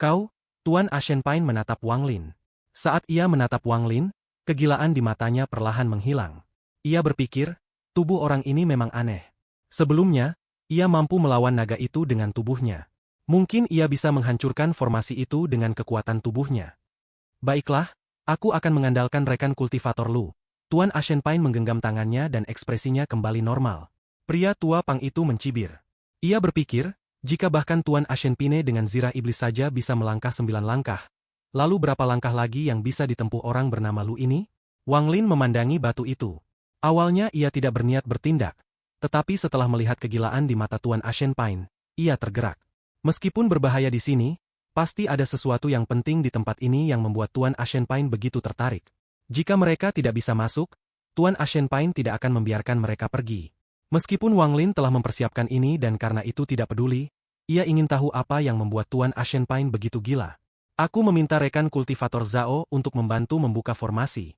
Kau, Tuan Ashenpain menatap Wang Lin. Saat ia menatap Wang Lin, kegilaan di matanya perlahan menghilang. Ia berpikir, tubuh orang ini memang aneh. Sebelumnya, ia mampu melawan naga itu dengan tubuhnya. Mungkin ia bisa menghancurkan formasi itu dengan kekuatan tubuhnya. Baiklah, aku akan mengandalkan rekan kultivator Lu. Tuan Ashenpain menggenggam tangannya dan ekspresinya kembali normal. Pria tua Pang itu mencibir. Ia berpikir, jika bahkan Tuan Ashenpine dengan zirah iblis saja bisa melangkah 9 langkah, lalu berapa langkah lagi yang bisa ditempuh orang bernama Lu ini? Wang Lin memandangi batu itu. Awalnya ia tidak berniat bertindak, tetapi setelah melihat kegilaan di mata Tuan Ashenpain, ia tergerak. Meskipun berbahaya di sini, pasti ada sesuatu yang penting di tempat ini yang membuat Tuan Ashenpain begitu tertarik. Jika mereka tidak bisa masuk, Tuan Ashenpain tidak akan membiarkan mereka pergi. Meskipun Wang Lin telah mempersiapkan ini dan karena itu tidak peduli, ia ingin tahu apa yang membuat Tuan Ashenpain begitu gila. Aku meminta rekan kultivator Zhao untuk membantu membuka formasi.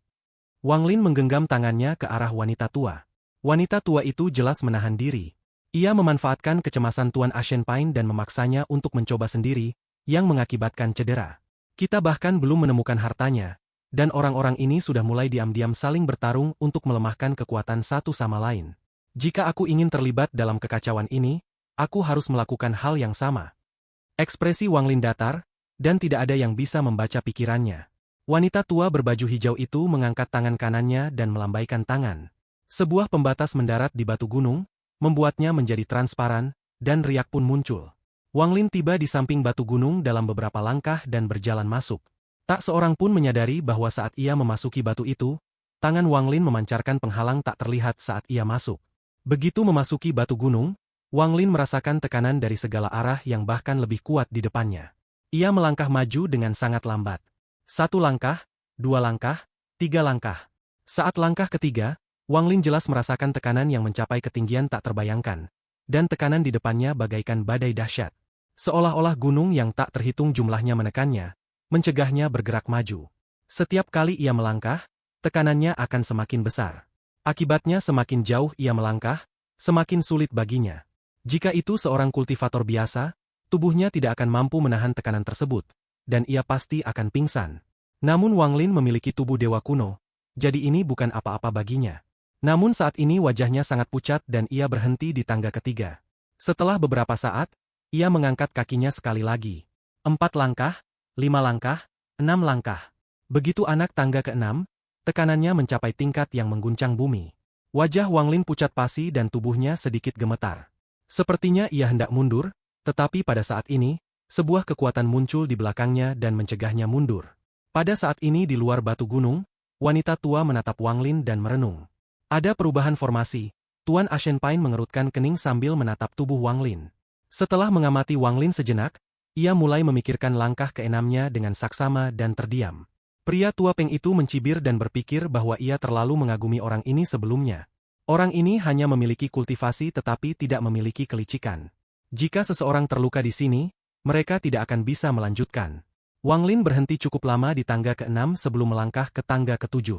Wang Lin menggenggam tangannya ke arah wanita tua. Wanita tua itu jelas menahan diri. Ia memanfaatkan kecemasan Tuan Ashenpain dan memaksanya untuk mencoba sendiri, yang mengakibatkan cedera. Kita bahkan belum menemukan hartanya, dan orang-orang ini sudah mulai diam-diam saling bertarung untuk melemahkan kekuatan satu sama lain. Jika aku ingin terlibat dalam kekacauan ini, aku harus melakukan hal yang sama. Ekspresi Wang Lin datar, dan tidak ada yang bisa membaca pikirannya. Wanita tua berbaju hijau itu mengangkat tangan kanannya dan melambaikan tangan. Sebuah pembatas mendarat di batu gunung, membuatnya menjadi transparan, dan riak pun muncul. Wang Lin tiba di samping batu gunung dalam beberapa langkah dan berjalan masuk. Tak seorang pun menyadari bahwa saat ia memasuki batu itu, tangan Wang Lin memancarkan penghalang tak terlihat saat ia masuk. Begitu memasuki batu gunung, Wang Lin merasakan tekanan dari segala arah yang bahkan lebih kuat di depannya. Ia melangkah maju dengan sangat lambat. 1 langkah, 2 langkah, 3 langkah. Saat langkah ketiga, Wang Lin jelas merasakan tekanan yang mencapai ketinggian tak terbayangkan, dan tekanan di depannya bagaikan badai dahsyat. Seolah-olah gunung yang tak terhitung jumlahnya menekannya, mencegahnya bergerak maju. Setiap kali ia melangkah, tekanannya akan semakin besar. Akibatnya semakin jauh ia melangkah, semakin sulit baginya. Jika itu seorang kultivator biasa, tubuhnya tidak akan mampu menahan tekanan tersebut, dan ia pasti akan pingsan. Namun Wang Lin memiliki tubuh dewa kuno, jadi ini bukan apa-apa baginya. Namun saat ini wajahnya sangat pucat dan ia berhenti di tangga ketiga. Setelah beberapa saat, ia mengangkat kakinya sekali lagi. 4 langkah, 5 langkah, 6 langkah. Begitu anak tangga ke-6, tekanannya mencapai tingkat yang mengguncang bumi. Wajah Wang Lin pucat pasi dan tubuhnya sedikit gemetar. Sepertinya ia hendak mundur, tetapi pada saat ini, sebuah kekuatan muncul di belakangnya dan mencegahnya mundur. Pada saat ini di luar batu gunung, wanita tua menatap Wang Lin dan merenung. Ada perubahan formasi, Tuan Ashenpain mengerutkan kening sambil menatap tubuh Wang Lin. Setelah mengamati Wang Lin sejenak, ia mulai memikirkan langkah keenamnya dengan saksama dan terdiam. Pria tua Peng itu mencibir dan berpikir bahwa ia terlalu mengagumi orang ini sebelumnya. Orang ini hanya memiliki kultivasi tetapi tidak memiliki kelicikan. Jika seseorang terluka di sini, mereka tidak akan bisa melanjutkan. Wang Lin berhenti cukup lama di tangga ke-6 sebelum melangkah ke tangga ke-7.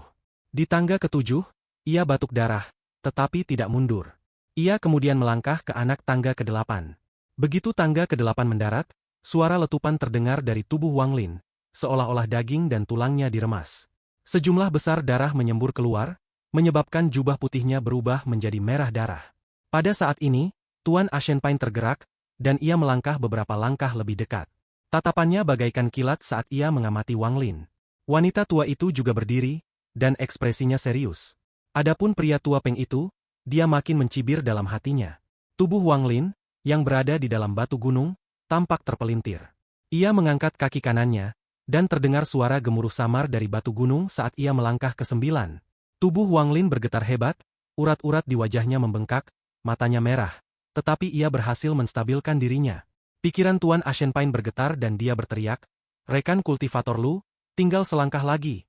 Di tangga ke-7, ia batuk darah, tetapi tidak mundur. Ia kemudian melangkah ke anak tangga ke-8. Begitu tangga ke-8 mendarat, suara letupan terdengar dari tubuh Wang Lin, seolah-olah daging dan tulangnya diremas. Sejumlah besar darah menyembur keluar, menyebabkan jubah putihnya berubah menjadi merah darah. Pada saat ini, Tuan Ashenpain tergerak, dan ia melangkah beberapa langkah lebih dekat. Tatapannya bagaikan kilat saat ia mengamati Wang Lin. Wanita tua itu juga berdiri, dan ekspresinya serius. Adapun pria tua Peng itu, dia makin mencibir dalam hatinya. Tubuh Wang Lin, yang berada di dalam batu gunung, tampak terpelintir. Ia mengangkat kaki kanannya, dan terdengar suara gemuruh samar dari batu gunung saat ia melangkah ke 9. Tubuh Wang Lin bergetar hebat, urat-urat di wajahnya membengkak, matanya merah, tetapi ia berhasil menstabilkan dirinya. Pikiran Tuan Ashenpain bergetar dan dia berteriak, "Rekan kultivator Lu, tinggal selangkah lagi."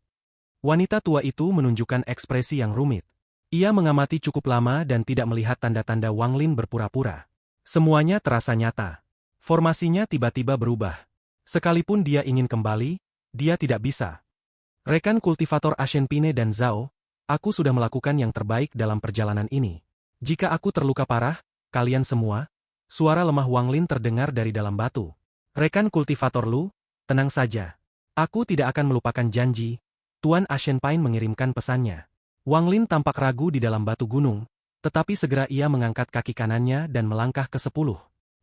Wanita tua itu menunjukkan ekspresi yang rumit. Ia mengamati cukup lama dan tidak melihat tanda-tanda Wang Lin berpura-pura. Semuanya terasa nyata. Formasinya tiba-tiba berubah. Sekalipun dia ingin kembali, dia tidak bisa. Rekan kultivator Ashenpine dan Zhao, aku sudah melakukan yang terbaik dalam perjalanan ini. Jika aku terluka parah, kalian semua, suara lemah Wang Lin terdengar dari dalam batu. Rekan kultivator Lu, tenang saja. Aku tidak akan melupakan janji. Tuan Ashen Pine mengirimkan pesannya. Wang Lin tampak ragu di dalam batu gunung, tetapi segera ia mengangkat kaki kanannya dan melangkah ke-10.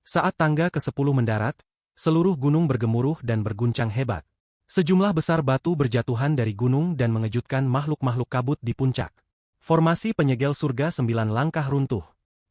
Saat tangga ke-10 mendarat, seluruh gunung bergemuruh dan berguncang hebat. Sejumlah besar batu berjatuhan dari gunung dan mengejutkan makhluk-makhluk kabut di puncak. Formasi penyegel surga 9 langkah runtuh.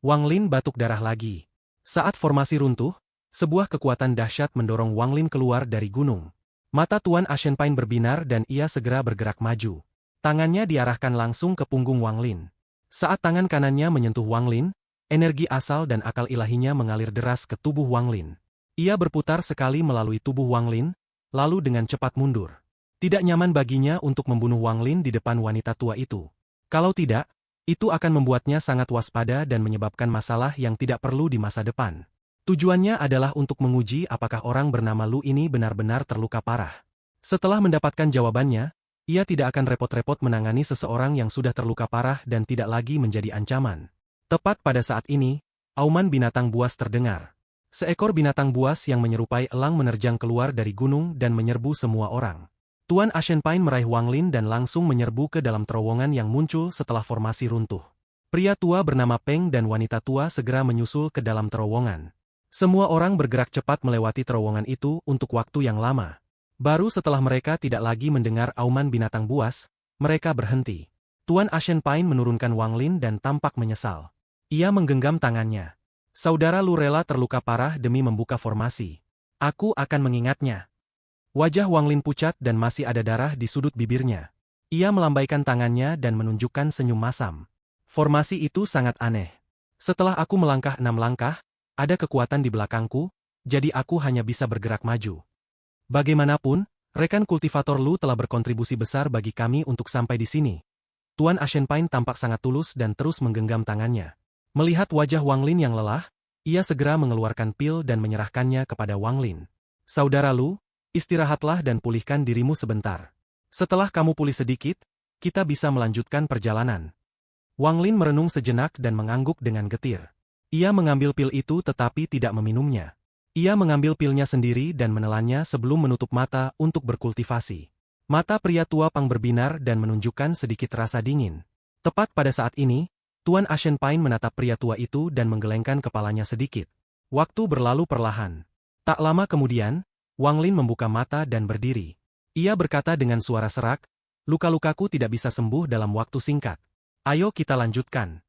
Wang Lin batuk darah lagi. Saat formasi runtuh, sebuah kekuatan dahsyat mendorong Wang Lin keluar dari gunung. Mata Tuan Ashen Pine berbinar dan ia segera bergerak maju. Tangannya diarahkan langsung ke punggung Wang Lin. Saat tangan kanannya menyentuh Wang Lin, energi asal dan akal ilahinya mengalir deras ke tubuh Wang Lin. Ia berputar sekali melalui tubuh Wang Lin, lalu dengan cepat mundur. Tidak nyaman baginya untuk membunuh Wang Lin di depan wanita tua itu. Kalau tidak, itu akan membuatnya sangat waspada dan menyebabkan masalah yang tidak perlu di masa depan. Tujuannya adalah untuk menguji apakah orang bernama Lu ini benar-benar terluka parah. Setelah mendapatkan jawabannya, ia tidak akan repot-repot menangani seseorang yang sudah terluka parah dan tidak lagi menjadi ancaman. Tepat pada saat ini, auman binatang buas terdengar. Seekor binatang buas yang menyerupai elang menerjang keluar dari gunung dan menyerbu semua orang. Tuan Ashen Pine meraih Wang Lin dan langsung menyerbu ke dalam terowongan yang muncul setelah formasi runtuh. Pria tua bernama Peng dan wanita tua segera menyusul ke dalam terowongan. Semua orang bergerak cepat melewati terowongan itu untuk waktu yang lama. Baru setelah mereka tidak lagi mendengar auman binatang buas, mereka berhenti. Tuan Ashen Pine menurunkan Wang Lin dan tampak menyesal. Ia menggenggam tangannya. Saudara Lu rela terluka parah demi membuka formasi. Aku akan mengingatnya. Wajah Wang Lin pucat dan masih ada darah di sudut bibirnya. Ia melambaikan tangannya dan menunjukkan senyum masam. Formasi itu sangat aneh. Setelah aku melangkah 6 langkah, ada kekuatan di belakangku, jadi aku hanya bisa bergerak maju. Bagaimanapun, rekan kultivator Lu telah berkontribusi besar bagi kami untuk sampai di sini. Tuan Ashen Pine tampak sangat tulus dan terus menggenggam tangannya. Melihat wajah Wang Lin yang lelah, ia segera mengeluarkan pil dan menyerahkannya kepada Wang Lin. Saudara Lu, istirahatlah dan pulihkan dirimu sebentar. Setelah kamu pulih sedikit, kita bisa melanjutkan perjalanan. Wang Lin merenung sejenak dan mengangguk dengan getir. Ia mengambil pil itu tetapi tidak meminumnya. Ia mengambil pilnya sendiri dan menelannya sebelum menutup mata untuk berkultivasi. Mata pria tua Pang berbinar dan menunjukkan sedikit rasa dingin. Tepat pada saat ini, Tuan Ashen Pine menatap pria tua itu dan menggelengkan kepalanya sedikit. Waktu berlalu perlahan. Tak lama kemudian, Wang Lin membuka mata dan berdiri. Ia berkata dengan suara serak, "Luka-lukaku tidak bisa sembuh dalam waktu singkat. Ayo kita lanjutkan."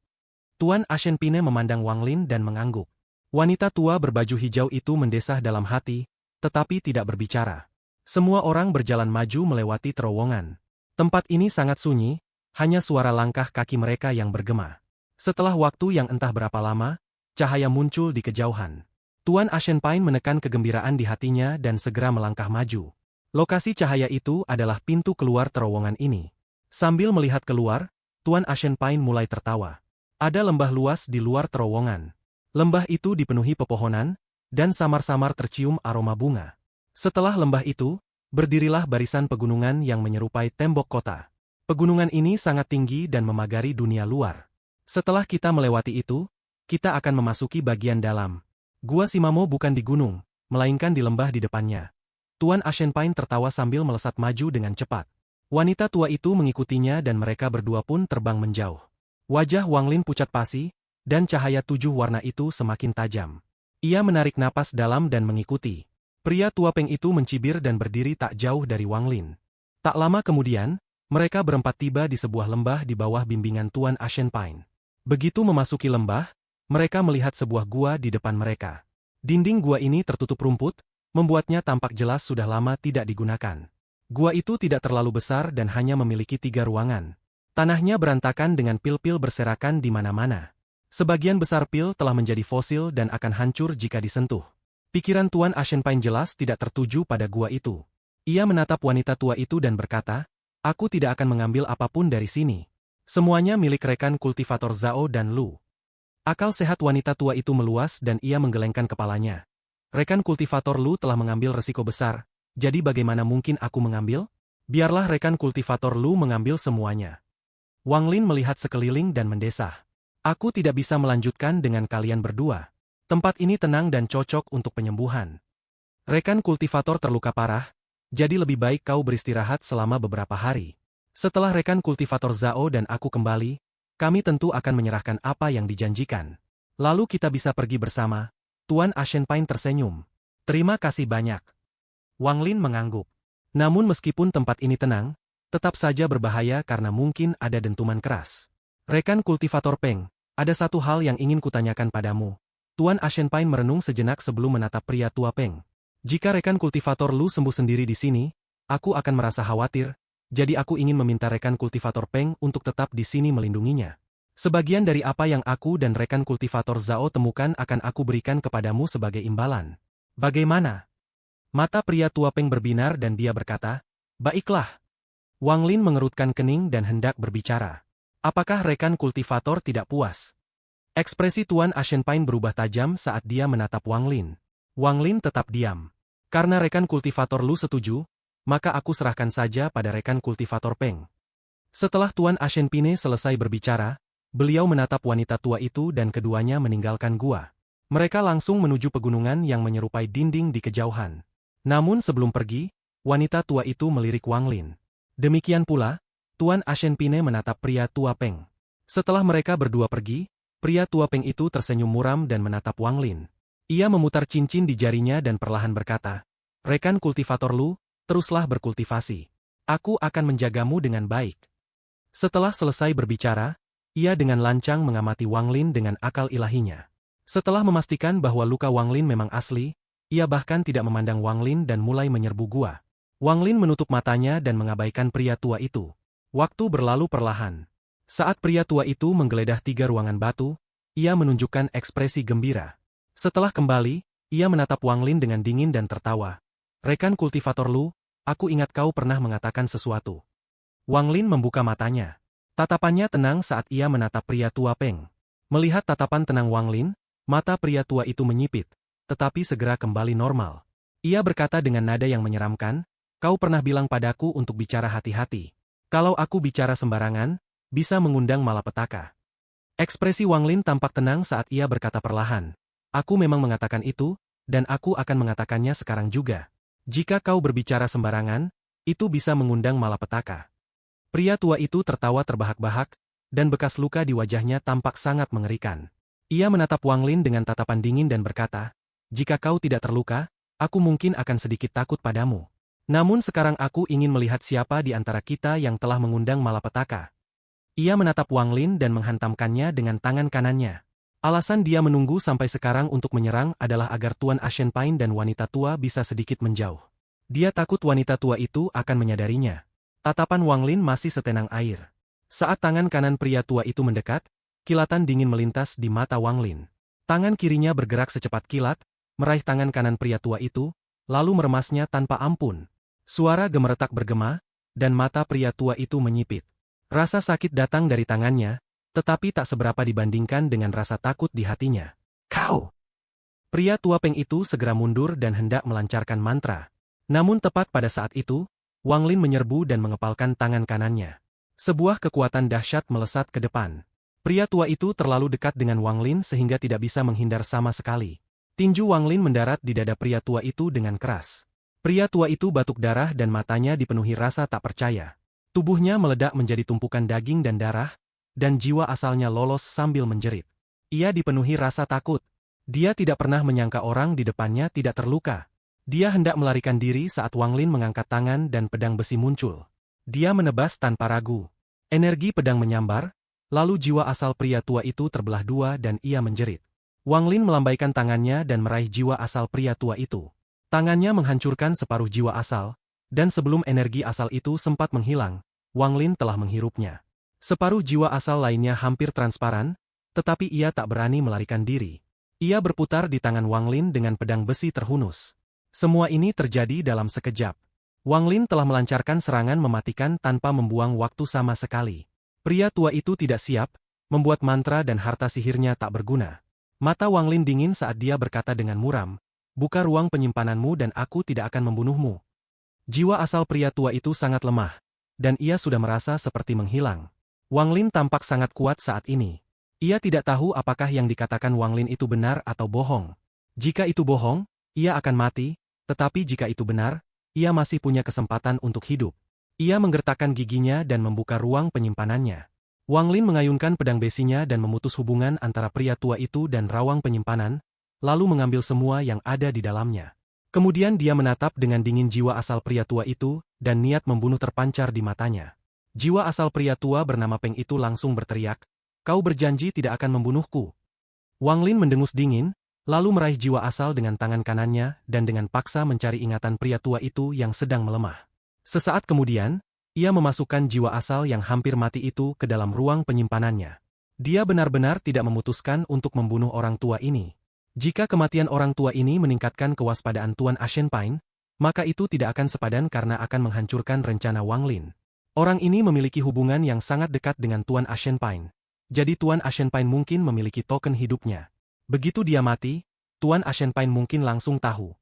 Tuan Ashen Pine memandang Wang Lin dan mengangguk. Wanita tua berbaju hijau itu mendesah dalam hati, tetapi tidak berbicara. Semua orang berjalan maju melewati terowongan. Tempat ini sangat sunyi, hanya suara langkah kaki mereka yang bergema. Setelah waktu yang entah berapa lama, cahaya muncul di kejauhan. Tuan Ashen Pine menekan kegembiraan di hatinya dan segera melangkah maju. Lokasi cahaya itu adalah pintu keluar terowongan ini. Sambil melihat keluar, Tuan Ashen Pine mulai tertawa. Ada lembah luas di luar terowongan. Lembah itu dipenuhi pepohonan, dan samar-samar tercium aroma bunga. Setelah lembah itu, berdirilah barisan pegunungan yang menyerupai tembok kota. Pegunungan ini sangat tinggi dan memagari dunia luar. Setelah kita melewati itu, kita akan memasuki bagian dalam. Gua Simamo bukan di gunung, melainkan di lembah di depannya. Tuan Ashen Pine tertawa sambil melesat maju dengan cepat. Wanita tua itu mengikutinya dan mereka berdua pun terbang menjauh. Wajah Wang Lin pucat pasi, dan cahaya 7 warna itu semakin tajam. Ia menarik napas dalam dan mengikuti. Pria tua Peng itu mencibir dan berdiri tak jauh dari Wang Lin. Tak lama kemudian, mereka berempat tiba di sebuah lembah di bawah bimbingan Tuan Ashen Pine. Begitu memasuki lembah, mereka melihat sebuah gua di depan mereka. Dinding gua ini tertutup rumput, membuatnya tampak jelas sudah lama tidak digunakan. Gua itu tidak terlalu besar dan hanya memiliki 3 ruangan. Tanahnya berantakan dengan pil-pil berserakan di mana-mana. Sebagian besar pil telah menjadi fosil dan akan hancur jika disentuh. Pikiran Tuan Ashen Pine jelas tidak tertuju pada gua itu. Ia menatap wanita tua itu dan berkata, "Aku tidak akan mengambil apapun dari sini. Semuanya milik rekan kultivator Zhao dan Lu." Akal sehat wanita tua itu meluas dan ia menggelengkan kepalanya. Rekan kultivator Lu telah mengambil resiko besar, jadi bagaimana mungkin aku mengambil? Biarlah rekan kultivator Lu mengambil semuanya. Wang Lin melihat sekeliling dan mendesah. Aku tidak bisa melanjutkan dengan kalian berdua. Tempat ini tenang dan cocok untuk penyembuhan. Rekan kultivator terluka parah, Jadi lebih baik kau beristirahat selama beberapa hari. Setelah rekan kultivator Zhao dan aku kembali, kami tentu akan menyerahkan apa yang dijanjikan. Lalu kita bisa pergi bersama. Tuan Ashenpine tersenyum. Terima kasih banyak. Wang Lin mengangguk. Namun meskipun tempat ini tenang, tetap saja berbahaya karena mungkin ada dentuman keras. Rekan kultivator Peng, ada satu hal yang ingin kutanyakan padamu. Tuan Ashenpine merenung sejenak sebelum menatap pria tua Peng. Jika rekan kultivator Lu sembuh sendiri di sini, aku akan merasa khawatir, jadi aku ingin meminta rekan kultivator Peng untuk tetap di sini melindunginya. Sebagian dari apa yang aku dan rekan kultivator Zhao temukan akan aku berikan kepadamu sebagai imbalan. Bagaimana? Mata pria tua Peng berbinar dan dia berkata, baiklah. Wang Lin mengerutkan kening dan hendak berbicara. Apakah rekan kultivator tidak puas? Ekspresi Tuan Ashenpine berubah tajam saat dia menatap Wang Lin. Wang Lin tetap diam. Karena rekan kultivator Lu setuju, maka aku serahkan saja pada rekan kultivator Peng. Setelah Tuan Ashenpine selesai berbicara, beliau menatap wanita tua itu dan keduanya meninggalkan gua. Mereka langsung menuju pegunungan yang menyerupai dinding di kejauhan. Namun sebelum pergi, wanita tua itu melirik Wang Lin. Demikian pula, Tuan Ashenpine menatap pria tua Peng. Setelah mereka berdua pergi, pria tua Peng itu tersenyum muram dan menatap Wang Lin. Ia memutar cincin di jarinya dan perlahan berkata, rekan kultivator Lu, teruslah berkultivasi. Aku akan menjagamu dengan baik. Setelah selesai berbicara, ia dengan lancang mengamati Wang Lin dengan akal ilahinya. Setelah memastikan bahwa luka Wang Lin memang asli, ia bahkan tidak memandang Wang Lin dan mulai menyerbu gua. Wang Lin menutup matanya dan mengabaikan pria tua itu. Waktu berlalu perlahan. Saat pria tua itu menggeledah 3 ruangan batu, ia menunjukkan ekspresi gembira. Setelah kembali, ia menatap Wang Lin dengan dingin dan tertawa. Rekan kultivator Lu, aku ingat kau pernah mengatakan sesuatu. Wang Lin membuka matanya. Tatapannya tenang saat ia menatap pria tua Peng. Melihat tatapan tenang Wang Lin, mata pria tua itu menyipit, tetapi segera kembali normal. Ia berkata dengan nada yang menyeramkan, kau pernah bilang padaku untuk bicara hati-hati. Kalau aku bicara sembarangan, bisa mengundang malapetaka. Ekspresi Wang Lin tampak tenang saat ia berkata perlahan. Aku memang mengatakan itu, dan aku akan mengatakannya sekarang juga. Jika kau berbicara sembarangan, itu bisa mengundang malapetaka. Pria tua itu tertawa terbahak-bahak, dan bekas luka di wajahnya tampak sangat mengerikan. Ia menatap Wang Lin dengan tatapan dingin dan berkata, jika kau tidak terluka, aku mungkin akan sedikit takut padamu. Namun sekarang aku ingin melihat siapa di antara kita yang telah mengundang malapetaka. Ia menatap Wang Lin dan menghantamkannya dengan tangan kanannya. Alasan dia menunggu sampai sekarang untuk menyerang adalah agar Tuan Ashenpine dan wanita tua bisa sedikit menjauh. Dia takut wanita tua itu akan menyadarinya. Tatapan Wang Lin masih setenang air. Saat tangan kanan pria tua itu mendekat, kilatan dingin melintas di mata Wang Lin. Tangan kirinya bergerak secepat kilat, meraih tangan kanan pria tua itu, lalu meremasnya tanpa ampun. Suara gemeretak bergema, dan mata pria tua itu menyipit. Rasa sakit datang dari tangannya, tetapi tak seberapa dibandingkan dengan rasa takut di hatinya. Kau! Pria tua Peng itu segera mundur dan hendak melancarkan mantra. Namun tepat pada saat itu, Wang Lin menyerbu dan mengepalkan tangan kanannya. Sebuah kekuatan dahsyat melesat ke depan. Pria tua itu terlalu dekat dengan Wang Lin sehingga tidak bisa menghindar sama sekali. Tinju Wang Lin mendarat di dada pria tua itu dengan keras. Pria tua itu batuk darah dan matanya dipenuhi rasa tak percaya. Tubuhnya meledak menjadi tumpukan daging dan darah, dan jiwa asalnya lolos sambil menjerit. Ia dipenuhi rasa takut. Dia tidak pernah menyangka orang di depannya tidak terluka. Dia hendak melarikan diri saat Wang Lin mengangkat tangan dan pedang besi muncul. Dia menebas tanpa ragu. Energi pedang menyambar, lalu jiwa asal pria tua itu terbelah dua dan ia menjerit. Wang Lin melambaikan tangannya dan meraih jiwa asal pria tua itu. Tangannya menghancurkan separuh jiwa asal, dan sebelum energi asal itu sempat menghilang, Wang Lin telah menghirupnya. Separuh jiwa asal lainnya hampir transparan, tetapi ia tak berani melarikan diri. Ia berputar di tangan Wang Lin dengan pedang besi terhunus. Semua ini terjadi dalam sekejap. Wang Lin telah melancarkan serangan mematikan tanpa membuang waktu sama sekali. Pria tua itu tidak siap, membuat mantra dan harta sihirnya tak berguna. Mata Wang Lin dingin saat dia berkata dengan muram, buka ruang penyimpananmu dan aku tidak akan membunuhmu. Jiwa asal pria tua itu sangat lemah, dan ia sudah merasa seperti menghilang. Wang Lin tampak sangat kuat saat ini. Ia tidak tahu apakah yang dikatakan Wang Lin itu benar atau bohong. Jika itu bohong, ia akan mati, tetapi jika itu benar, ia masih punya kesempatan untuk hidup. Ia menggertakkan giginya dan membuka ruang penyimpanannya. Wang Lin mengayunkan pedang besinya dan memutus hubungan antara pria tua itu dan ruang penyimpanan, lalu mengambil semua yang ada di dalamnya. Kemudian dia menatap dengan dingin jiwa asal pria tua itu, dan niat membunuh terpancar di matanya. Jiwa asal pria tua bernama Peng itu langsung berteriak, "Kau berjanji tidak akan membunuhku." Wang Lin mendengus dingin, lalu meraih jiwa asal dengan tangan kanannya dan dengan paksa mencari ingatan pria tua itu yang sedang melemah. Sesaat kemudian, ia memasukkan jiwa asal yang hampir mati itu ke dalam ruang penyimpanannya. Dia benar-benar tidak memutuskan untuk membunuh orang tua ini. Jika kematian orang tua ini meningkatkan kewaspadaan Tuan Ashenpine, maka itu tidak akan sepadan karena akan menghancurkan rencana Wang Lin. Orang ini memiliki hubungan yang sangat dekat dengan Tuan Ashenpine. Jadi Tuan Ashenpine mungkin memiliki token hidupnya. Begitu dia mati, Tuan Ashenpine mungkin langsung tahu.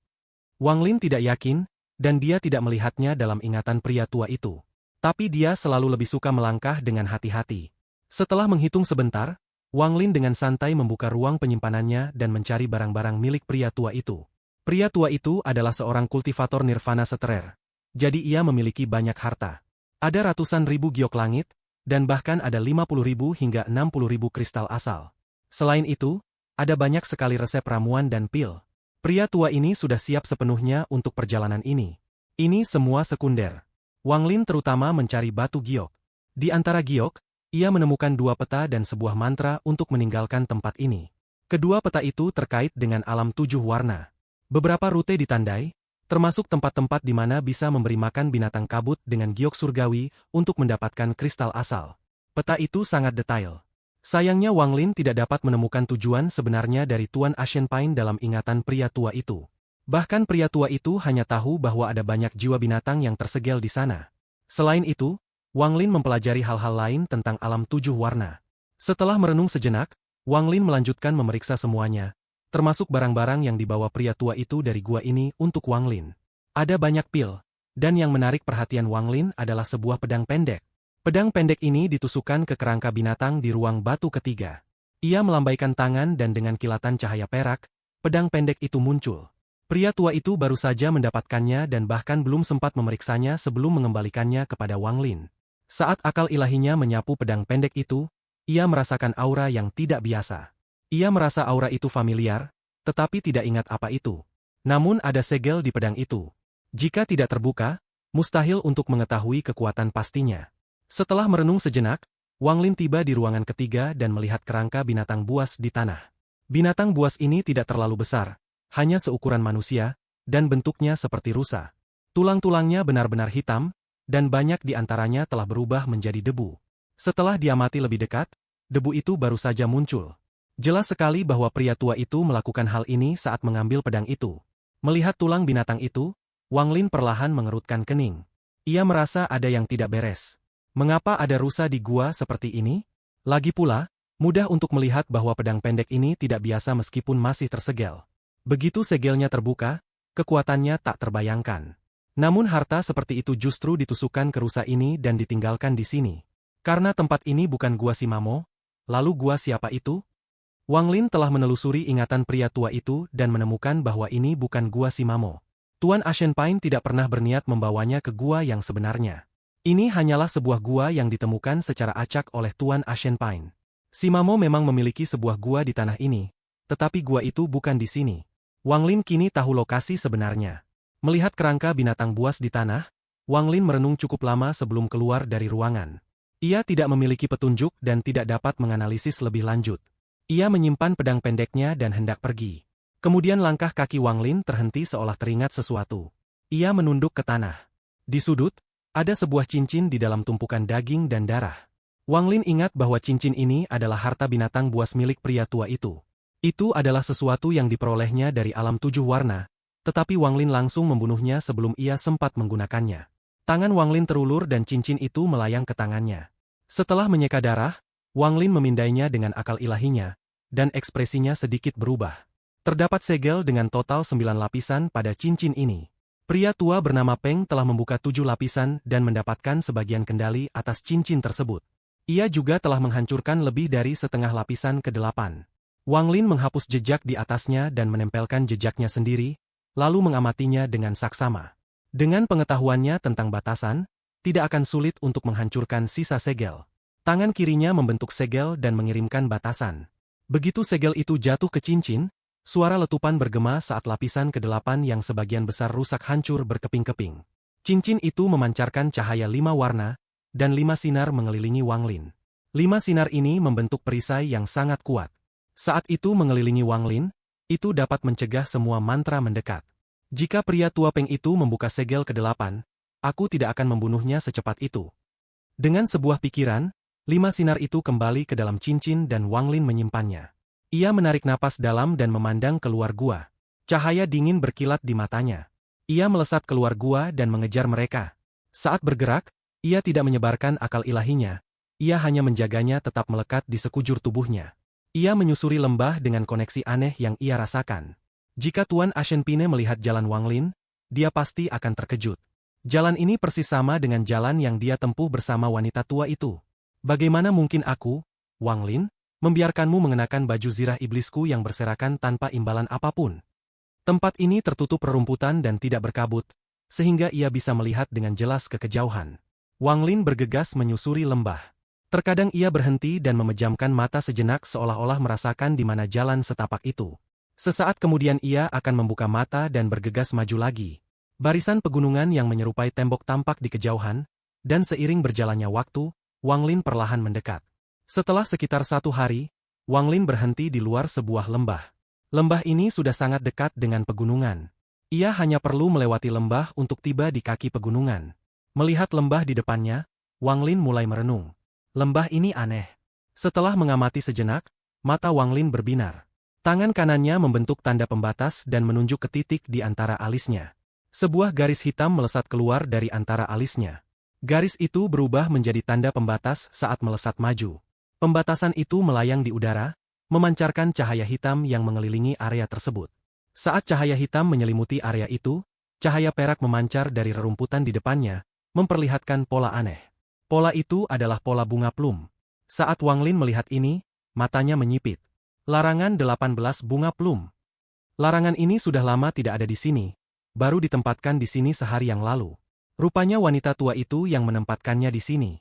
Wang Lin tidak yakin, dan dia tidak melihatnya dalam ingatan pria tua itu. Tapi dia selalu lebih suka melangkah dengan hati-hati. Setelah menghitung sebentar, Wang Lin dengan santai membuka ruang penyimpanannya dan mencari barang-barang milik pria tua itu. Pria tua itu adalah seorang kultivator nirvana seterer. Jadi ia memiliki banyak harta. Ada ratusan ribu giok langit, dan bahkan ada 50.000 hingga 60.000 kristal asal. Selain itu, ada banyak sekali resep ramuan dan pil. Pria tua ini sudah siap sepenuhnya untuk perjalanan ini. Ini semua sekunder. Wang Lin terutama mencari batu giok. Di antara giok, ia menemukan 2 peta dan sebuah mantra untuk meninggalkan tempat ini. Kedua peta itu terkait dengan alam 7 warna. Beberapa rute ditandai, termasuk tempat-tempat di mana bisa memberi makan binatang kabut dengan giok surgawi untuk mendapatkan kristal asal. Peta itu sangat detail. Sayangnya Wang Lin tidak dapat menemukan tujuan sebenarnya dari Tuan Ashenpine dalam ingatan pria tua itu. Bahkan pria tua itu hanya tahu bahwa ada banyak jiwa binatang yang tersegel di sana. Selain itu, Wang Lin mempelajari hal-hal lain tentang alam 7 warna. Setelah merenung sejenak, Wang Lin melanjutkan memeriksa semuanya, termasuk barang-barang yang dibawa pria tua itu dari gua ini untuk Wang Lin. Ada banyak pil, dan yang menarik perhatian Wang Lin adalah sebuah pedang pendek. Pedang pendek ini ditusukkan ke kerangka binatang di ruang batu ketiga. Ia melambaikan tangan dan dengan kilatan cahaya perak, pedang pendek itu muncul. Pria tua itu baru saja mendapatkannya dan bahkan belum sempat memeriksanya sebelum mengembalikannya kepada Wang Lin. Saat akal ilahinya menyapu pedang pendek itu, ia merasakan aura yang tidak biasa. Ia merasa aura itu familiar, tetapi tidak ingat apa itu. Namun ada segel di pedang itu. Jika tidak terbuka, mustahil untuk mengetahui kekuatan pastinya. Setelah merenung sejenak, Wang Lin tiba di ruangan ketiga dan melihat kerangka binatang buas di tanah. Binatang buas ini tidak terlalu besar, hanya seukuran manusia, dan bentuknya seperti rusa. Tulang-tulangnya benar-benar hitam, dan banyak di antaranya telah berubah menjadi debu. Setelah diamati lebih dekat, debu itu baru saja muncul. Jelas sekali bahwa pria tua itu melakukan hal ini saat mengambil pedang itu. Melihat tulang binatang itu, Wang Lin perlahan mengerutkan kening. Ia merasa ada yang tidak beres. Mengapa ada rusa di gua seperti ini? Lagi pula, mudah untuk melihat bahwa pedang pendek ini tidak biasa meskipun masih tersegel. Begitu segelnya terbuka, kekuatannya tak terbayangkan. Namun harta seperti itu justru ditusukkan ke rusa ini dan ditinggalkan di sini. Karena tempat ini bukan gua Simamo, lalu gua siapa itu? Wang Lin telah menelusuri ingatan pria tua itu dan menemukan bahwa ini bukan gua Simamo. Tuan Ashenpine tidak pernah berniat membawanya ke gua yang sebenarnya. Ini hanyalah sebuah gua yang ditemukan secara acak oleh Tuan Ashenpine. Simamo memang memiliki sebuah gua di tanah ini, tetapi gua itu bukan di sini. Wang Lin kini tahu lokasi sebenarnya. Melihat kerangka binatang buas di tanah, Wang Lin merenung cukup lama sebelum keluar dari ruangan. Ia tidak memiliki petunjuk dan tidak dapat menganalisis lebih lanjut. Ia menyimpan pedang pendeknya dan hendak pergi. Kemudian langkah kaki Wang Lin terhenti seolah teringat sesuatu. Ia menunduk ke tanah. Di sudut, ada sebuah cincin di dalam tumpukan daging dan darah. Wang Lin ingat bahwa cincin ini adalah harta binatang buas milik pria tua itu. Itu adalah sesuatu yang diperolehnya dari alam 7 warna, tetapi Wang Lin langsung membunuhnya sebelum ia sempat menggunakannya. Tangan Wang Lin terulur dan cincin itu melayang ke tangannya. Setelah menyeka darah, Wang Lin memindainya dengan akal ilahinya, dan ekspresinya sedikit berubah. Terdapat segel dengan total 9 lapisan pada cincin ini. Pria tua bernama Peng telah membuka 7 lapisan dan mendapatkan sebagian kendali atas cincin tersebut. Ia juga telah menghancurkan lebih dari setengah lapisan ke-8. Wang Lin menghapus jejak di atasnya dan menempelkan jejaknya sendiri, lalu mengamatinya dengan saksama. Dengan pengetahuannya tentang batasan, tidak akan sulit untuk menghancurkan sisa segel. Tangan kirinya membentuk segel dan mengirimkan batasan. Begitu segel itu jatuh ke cincin, suara letupan bergema saat lapisan ke-8 yang sebagian besar rusak hancur berkeping-keping. Cincin itu memancarkan cahaya 5 warna, dan 5 sinar mengelilingi Wang Lin. 5 sinar ini membentuk perisai yang sangat kuat. Saat itu mengelilingi Wang Lin, itu dapat mencegah semua mantra mendekat. Jika pria tua Peng itu membuka segel ke-8, aku tidak akan membunuhnya secepat itu. Dengan sebuah pikiran, 5 sinar itu kembali ke dalam cincin dan Wang Lin menyimpannya. Ia menarik napas dalam dan memandang keluar gua. Cahaya dingin berkilat di matanya. Ia melesat keluar gua dan mengejar mereka. Saat bergerak, ia tidak menyebarkan akal ilahinya. Ia hanya menjaganya tetap melekat di sekujur tubuhnya. Ia menyusuri lembah dengan koneksi aneh yang ia rasakan. Jika Tuan Ashenpine melihat jalan Wang Lin, dia pasti akan terkejut. Jalan ini persis sama dengan jalan yang dia tempuh bersama wanita tua itu. Bagaimana mungkin aku, Wang Lin, membiarkanmu mengenakan baju zirah iblisku yang berserakan tanpa imbalan apapun? Tempat ini tertutup rerumputan dan tidak berkabut, sehingga ia bisa melihat dengan jelas ke kejauhan. Wang Lin bergegas menyusuri lembah. Terkadang ia berhenti dan memejamkan mata sejenak seolah-olah merasakan di mana jalan setapak itu. Sesaat kemudian ia akan membuka mata dan bergegas maju lagi. Barisan pegunungan yang menyerupai tembok tampak di kejauhan, dan seiring berjalannya waktu, Wang Lin perlahan mendekat. Setelah sekitar 1 hari, Wang Lin berhenti di luar sebuah lembah. Lembah ini sudah sangat dekat dengan pegunungan. Ia hanya perlu melewati lembah untuk tiba di kaki pegunungan. Melihat lembah di depannya, Wang Lin mulai merenung. Lembah ini aneh. Setelah mengamati sejenak, mata Wang Lin berbinar. Tangan kanannya membentuk tanda pembatas dan menunjuk ke titik di antara alisnya. Sebuah garis hitam melesat keluar dari antara alisnya. Garis itu berubah menjadi tanda pembatas saat melesat maju. Pembatasan itu melayang di udara, memancarkan cahaya hitam yang mengelilingi area tersebut. Saat cahaya hitam menyelimuti area itu, cahaya perak memancar dari rerumputan di depannya, memperlihatkan pola aneh. Pola itu adalah pola bunga plum. Saat Wang Lin melihat ini, matanya menyipit. Larangan 18 bunga plum. Larangan ini sudah lama tidak ada di sini, baru ditempatkan di sini sehari yang lalu. Rupanya wanita tua itu yang menempatkannya di sini.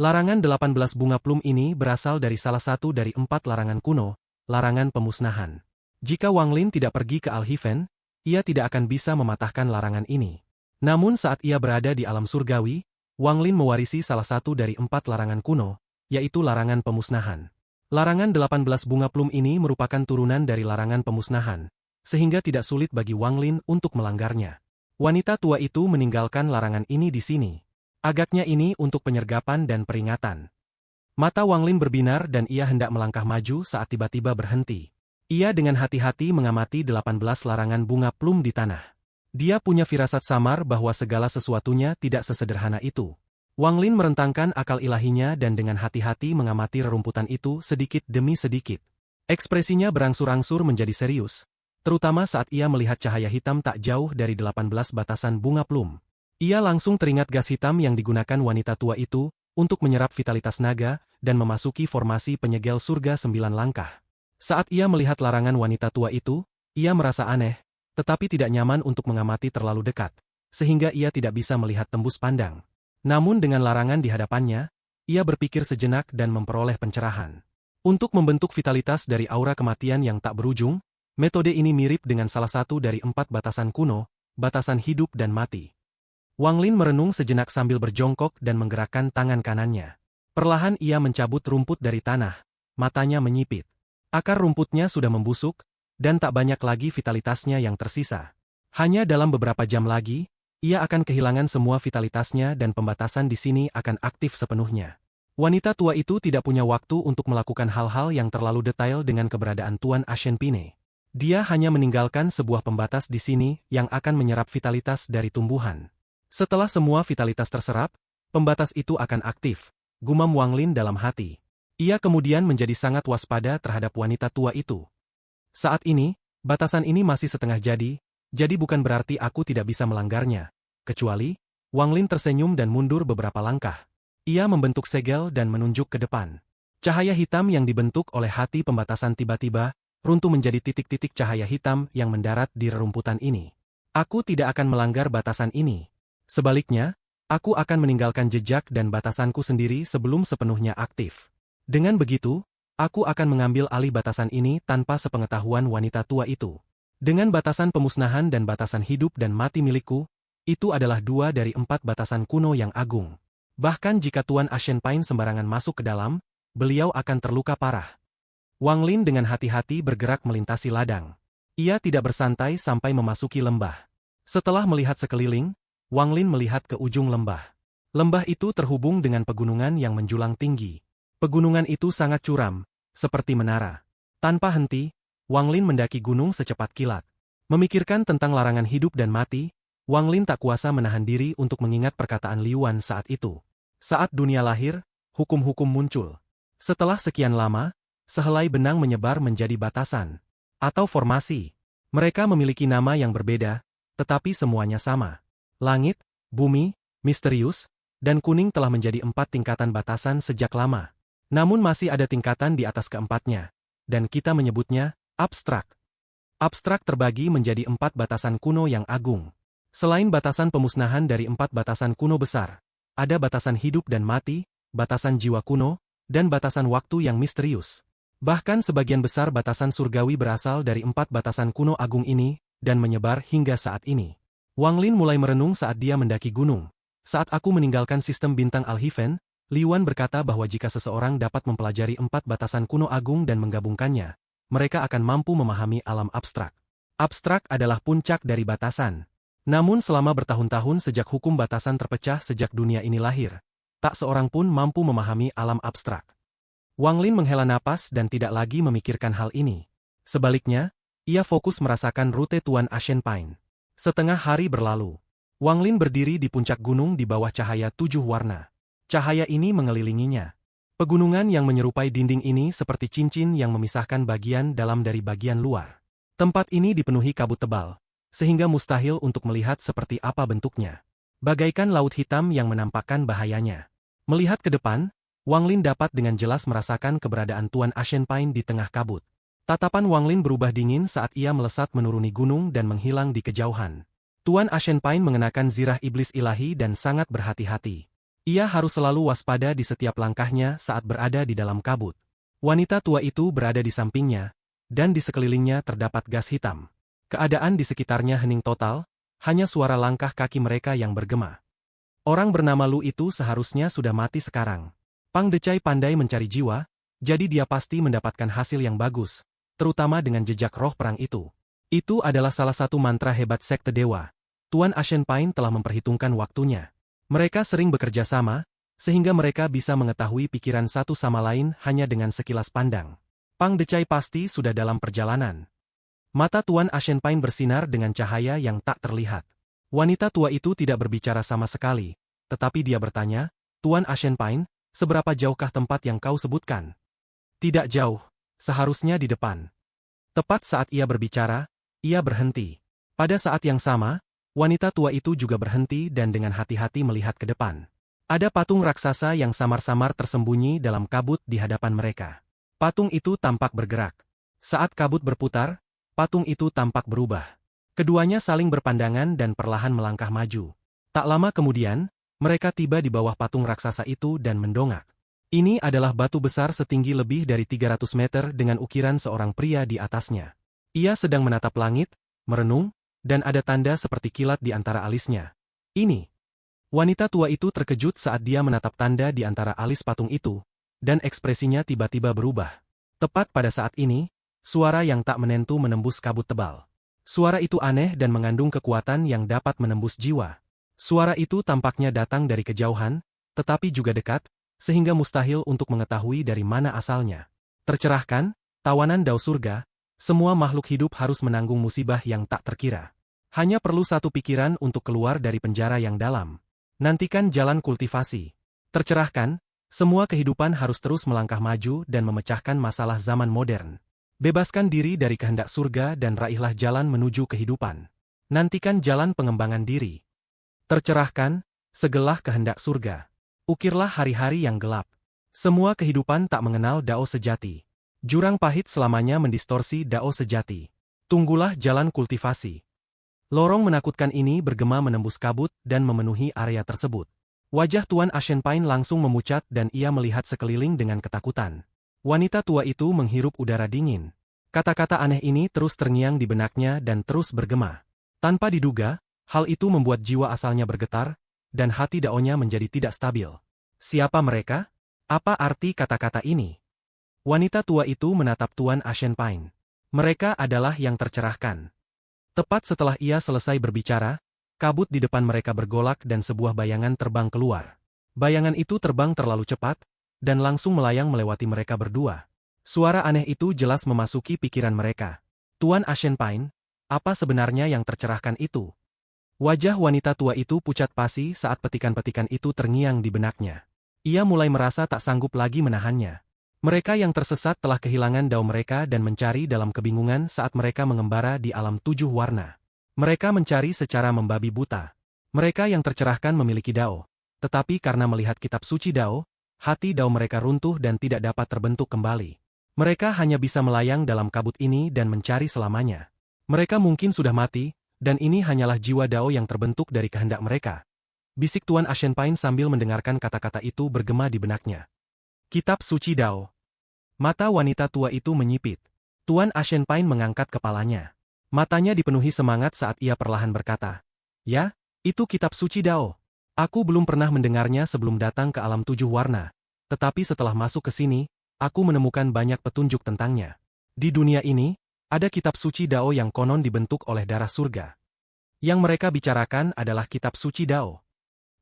Larangan 18 bunga plum ini berasal dari salah satu dari 4 larangan kuno, larangan pemusnahan. Jika Wang Lin tidak pergi ke Al-Hiven, ia tidak akan bisa mematahkan larangan ini. Namun saat ia berada di alam surgawi, Wang Lin mewarisi salah satu dari 4 larangan kuno, yaitu larangan pemusnahan. Larangan 18 bunga plum ini merupakan turunan dari larangan pemusnahan, sehingga tidak sulit bagi Wang Lin untuk melanggarnya. Wanita tua itu meninggalkan larangan ini di sini. Agaknya ini untuk penyergapan dan peringatan. Mata Wang Lin berbinar dan ia hendak melangkah maju saat tiba-tiba berhenti. Ia dengan hati-hati mengamati 18 larangan bunga plum di tanah. Dia punya firasat samar bahwa segala sesuatunya tidak sesederhana itu. Wang Lin merentangkan akal ilahinya dan dengan hati-hati mengamati rerumputan itu sedikit demi sedikit. Ekspresinya berangsur-angsur menjadi serius, terutama saat ia melihat cahaya hitam tak jauh dari 18 batasan bunga plum. Ia langsung teringat gas hitam yang digunakan wanita tua itu untuk menyerap vitalitas naga dan memasuki formasi penyegel surga 9 langkah. Saat ia melihat larangan wanita tua itu, ia merasa aneh, tetapi tidak nyaman untuk mengamati terlalu dekat, sehingga ia tidak bisa melihat tembus pandang. Namun dengan larangan di hadapannya, ia berpikir sejenak dan memperoleh pencerahan. Untuk membentuk vitalitas dari aura kematian yang tak berujung, metode ini mirip dengan salah satu dari 4 batasan kuno, batasan hidup dan mati. Wang Lin merenung sejenak sambil berjongkok dan menggerakkan tangan kanannya. Perlahan ia mencabut rumput dari tanah, matanya menyipit. Akar rumputnya sudah membusuk, dan tak banyak lagi vitalitasnya yang tersisa. Hanya dalam beberapa jam lagi, ia akan kehilangan semua vitalitasnya dan pembatasan di sini akan aktif sepenuhnya. Wanita tua itu tidak punya waktu untuk melakukan hal-hal yang terlalu detail dengan keberadaan Tuan Ashenpine. Dia hanya meninggalkan sebuah pembatas di sini yang akan menyerap vitalitas dari tumbuhan. Setelah semua vitalitas terserap, pembatas itu akan aktif, gumam Wang Lin dalam hati. Ia kemudian menjadi sangat waspada terhadap wanita tua itu. Saat ini, batasan ini masih setengah jadi bukan berarti aku tidak bisa melanggarnya. Kecuali, Wang Lin tersenyum dan mundur beberapa langkah. Ia membentuk segel dan menunjuk ke depan. Cahaya hitam yang dibentuk oleh hati pembatasan tiba-tiba runtuh menjadi titik-titik cahaya hitam yang mendarat di rerumputan ini. Aku tidak akan melanggar batasan ini. Sebaliknya, aku akan meninggalkan jejak dan batasanku sendiri sebelum sepenuhnya aktif. Dengan begitu, aku akan mengambil alih batasan ini tanpa sepengetahuan wanita tua itu. Dengan batasan pemusnahan dan batasan hidup dan mati milikku, itu adalah 2 dari 4 batasan kuno yang agung. Bahkan jika Tuan Ashen Pine sembarangan masuk ke dalam, beliau akan terluka parah. Wang Lin dengan hati-hati bergerak melintasi ladang. Ia tidak bersantai sampai memasuki lembah. Setelah melihat sekeliling, Wang Lin melihat ke ujung lembah. Lembah itu terhubung dengan pegunungan yang menjulang tinggi. Pegunungan itu sangat curam, seperti menara. Tanpa henti, Wang Lin mendaki gunung secepat kilat. Memikirkan tentang larangan hidup dan mati, Wang Lin tak kuasa menahan diri untuk mengingat perkataan Liu Wan saat itu. Saat dunia lahir, hukum-hukum muncul. Setelah sekian lama, sehelai benang menyebar menjadi batasan atau formasi. Mereka memiliki nama yang berbeda, tetapi semuanya sama. Langit, bumi, misterius, dan kuning telah menjadi 4 tingkatan batasan sejak lama. Namun masih ada tingkatan di atas keempatnya, dan kita menyebutnya abstrak. Abstrak terbagi menjadi 4 batasan kuno yang agung. Selain batasan pemusnahan dari 4 batasan kuno besar, ada batasan hidup dan mati, batasan jiwa kuno, dan batasan waktu yang misterius. Bahkan sebagian besar batasan surgawi berasal dari 4 batasan kuno agung ini, dan menyebar hingga saat ini. Wang Lin mulai merenung saat dia mendaki gunung. Saat aku meninggalkan sistem bintang Alhiven, Liu Wan berkata bahwa jika seseorang dapat mempelajari 4 batasan kuno agung dan menggabungkannya, mereka akan mampu memahami alam abstrak. Abstrak adalah puncak dari batasan. Namun selama bertahun-tahun sejak hukum batasan terpecah sejak dunia ini lahir, tak seorang pun mampu memahami alam abstrak. Wang Lin menghela napas dan tidak lagi memikirkan hal ini. Sebaliknya, ia fokus merasakan rute Tuan Ashen Pine. Setengah hari berlalu. Wang Lin berdiri di puncak gunung di bawah cahaya 7 warna. Cahaya ini mengelilinginya. Pegunungan yang menyerupai dinding ini seperti cincin yang memisahkan bagian dalam dari bagian luar. Tempat ini dipenuhi kabut tebal, sehingga mustahil untuk melihat seperti apa bentuknya. Bagaikan laut hitam yang menampakkan bahayanya. Melihat ke depan, Wang Lin dapat dengan jelas merasakan keberadaan Tuan Ashen Pine di tengah kabut. Tatapan Wang Lin berubah dingin saat ia melesat menuruni gunung dan menghilang di kejauhan. Tuan Ashen Pine mengenakan zirah iblis ilahi dan sangat berhati-hati. Ia harus selalu waspada di setiap langkahnya saat berada di dalam kabut. Wanita tua itu berada di sampingnya, dan di sekelilingnya terdapat gas hitam. Keadaan di sekitarnya hening total, hanya suara langkah kaki mereka yang bergema. Orang bernama Lu itu seharusnya sudah mati sekarang. Pang Decai pandai mencari jiwa, jadi dia pasti mendapatkan hasil yang bagus, terutama dengan jejak roh perang itu. Itu adalah salah satu mantra hebat sekte dewa. Tuan Ashen Pine telah memperhitungkan waktunya. Mereka sering bekerja sama, sehingga mereka bisa mengetahui pikiran satu sama lain hanya dengan sekilas pandang. Pang Decai pasti sudah dalam perjalanan. Mata Tuan Ashen Pine bersinar dengan cahaya yang tak terlihat. Wanita tua itu tidak berbicara sama sekali, tetapi dia bertanya, Tuan Ashen Pine, seberapa jauhkah tempat yang kau sebutkan? Tidak jauh, seharusnya di depan. Tepat saat ia berbicara, ia berhenti. Pada saat yang sama, wanita tua itu juga berhenti dan dengan hati-hati melihat ke depan. Ada patung raksasa yang samar-samar tersembunyi dalam kabut di hadapan mereka. Patung itu tampak bergerak. Saat kabut berputar, patung itu tampak berubah. Keduanya saling berpandangan dan perlahan melangkah maju. Tak lama kemudian, mereka tiba di bawah patung raksasa itu dan mendongak. Ini adalah batu besar setinggi lebih dari 300 meter dengan ukiran seorang pria di atasnya. Ia sedang menatap langit, merenung, dan ada tanda seperti kilat di antara alisnya. Ini. Wanita tua itu terkejut saat dia menatap tanda di antara alis patung itu, dan ekspresinya tiba-tiba berubah. Tepat pada saat ini, suara yang tak menentu menembus kabut tebal. Suara itu aneh dan mengandung kekuatan yang dapat menembus jiwa. Suara itu tampaknya datang dari kejauhan, tetapi juga dekat, sehingga mustahil untuk mengetahui dari mana asalnya. Tercerahkan, tawanan dao surga, semua makhluk hidup harus menanggung musibah yang tak terkira. Hanya perlu satu pikiran untuk keluar dari penjara yang dalam. Nantikan jalan kultivasi. Tercerahkan, semua kehidupan harus terus melangkah maju dan memecahkan masalah zaman modern. Bebaskan diri dari kehendak surga dan raihlah jalan menuju kehidupan. Nantikan jalan pengembangan diri. Tercerahkan, segelah kehendak surga. Ukirlah hari-hari yang gelap. Semua kehidupan tak mengenal dao sejati. Jurang pahit selamanya mendistorsi dao sejati. Tunggulah jalan kultivasi. Lorong menakutkan ini bergema menembus kabut dan memenuhi area tersebut. Wajah Tuan Ashenpine langsung memucat dan ia melihat sekeliling dengan ketakutan. Wanita tua itu menghirup udara dingin. Kata-kata aneh ini terus terngiang di benaknya dan terus bergema. Tanpa diduga, hal itu membuat jiwa asalnya bergetar, dan hati Daonya menjadi tidak stabil. Siapa mereka? Apa arti kata-kata ini? Wanita tua itu menatap Tuan Ashenpine. Mereka adalah yang tercerahkan. Tepat setelah ia selesai berbicara, kabut di depan mereka bergolak dan sebuah bayangan terbang keluar. Bayangan itu terbang terlalu cepat, dan langsung melayang melewati mereka berdua. Suara aneh itu jelas memasuki pikiran mereka. Tuan Ashenpine, apa sebenarnya yang tercerahkan itu? Wajah wanita tua itu pucat pasi saat petikan-petikan itu terngiang di benaknya. Ia mulai merasa tak sanggup lagi menahannya. Mereka yang tersesat telah kehilangan dao mereka dan mencari dalam kebingungan saat mereka mengembara di alam 7 warna. Mereka mencari secara membabi buta. Mereka yang tercerahkan memiliki dao. Tetapi karena melihat kitab suci dao, hati dao mereka runtuh dan tidak dapat terbentuk kembali. Mereka hanya bisa melayang dalam kabut ini dan mencari selamanya. Mereka mungkin sudah mati, dan ini hanyalah jiwa dao yang terbentuk dari kehendak mereka. Bisik Tuan Ashenpine sambil mendengarkan kata-kata itu bergema di benaknya. Kitab suci dao. Mata wanita tua itu menyipit. Tuan Ashenpine mengangkat kepalanya. Matanya dipenuhi semangat saat ia perlahan berkata, "Ya, itu kitab suci dao. Aku belum pernah mendengarnya sebelum datang ke alam 7 warna, tetapi setelah masuk ke sini, aku menemukan banyak petunjuk tentangnya. Di dunia ini, ada kitab suci dao yang konon dibentuk oleh darah surga. Yang mereka bicarakan adalah kitab suci dao."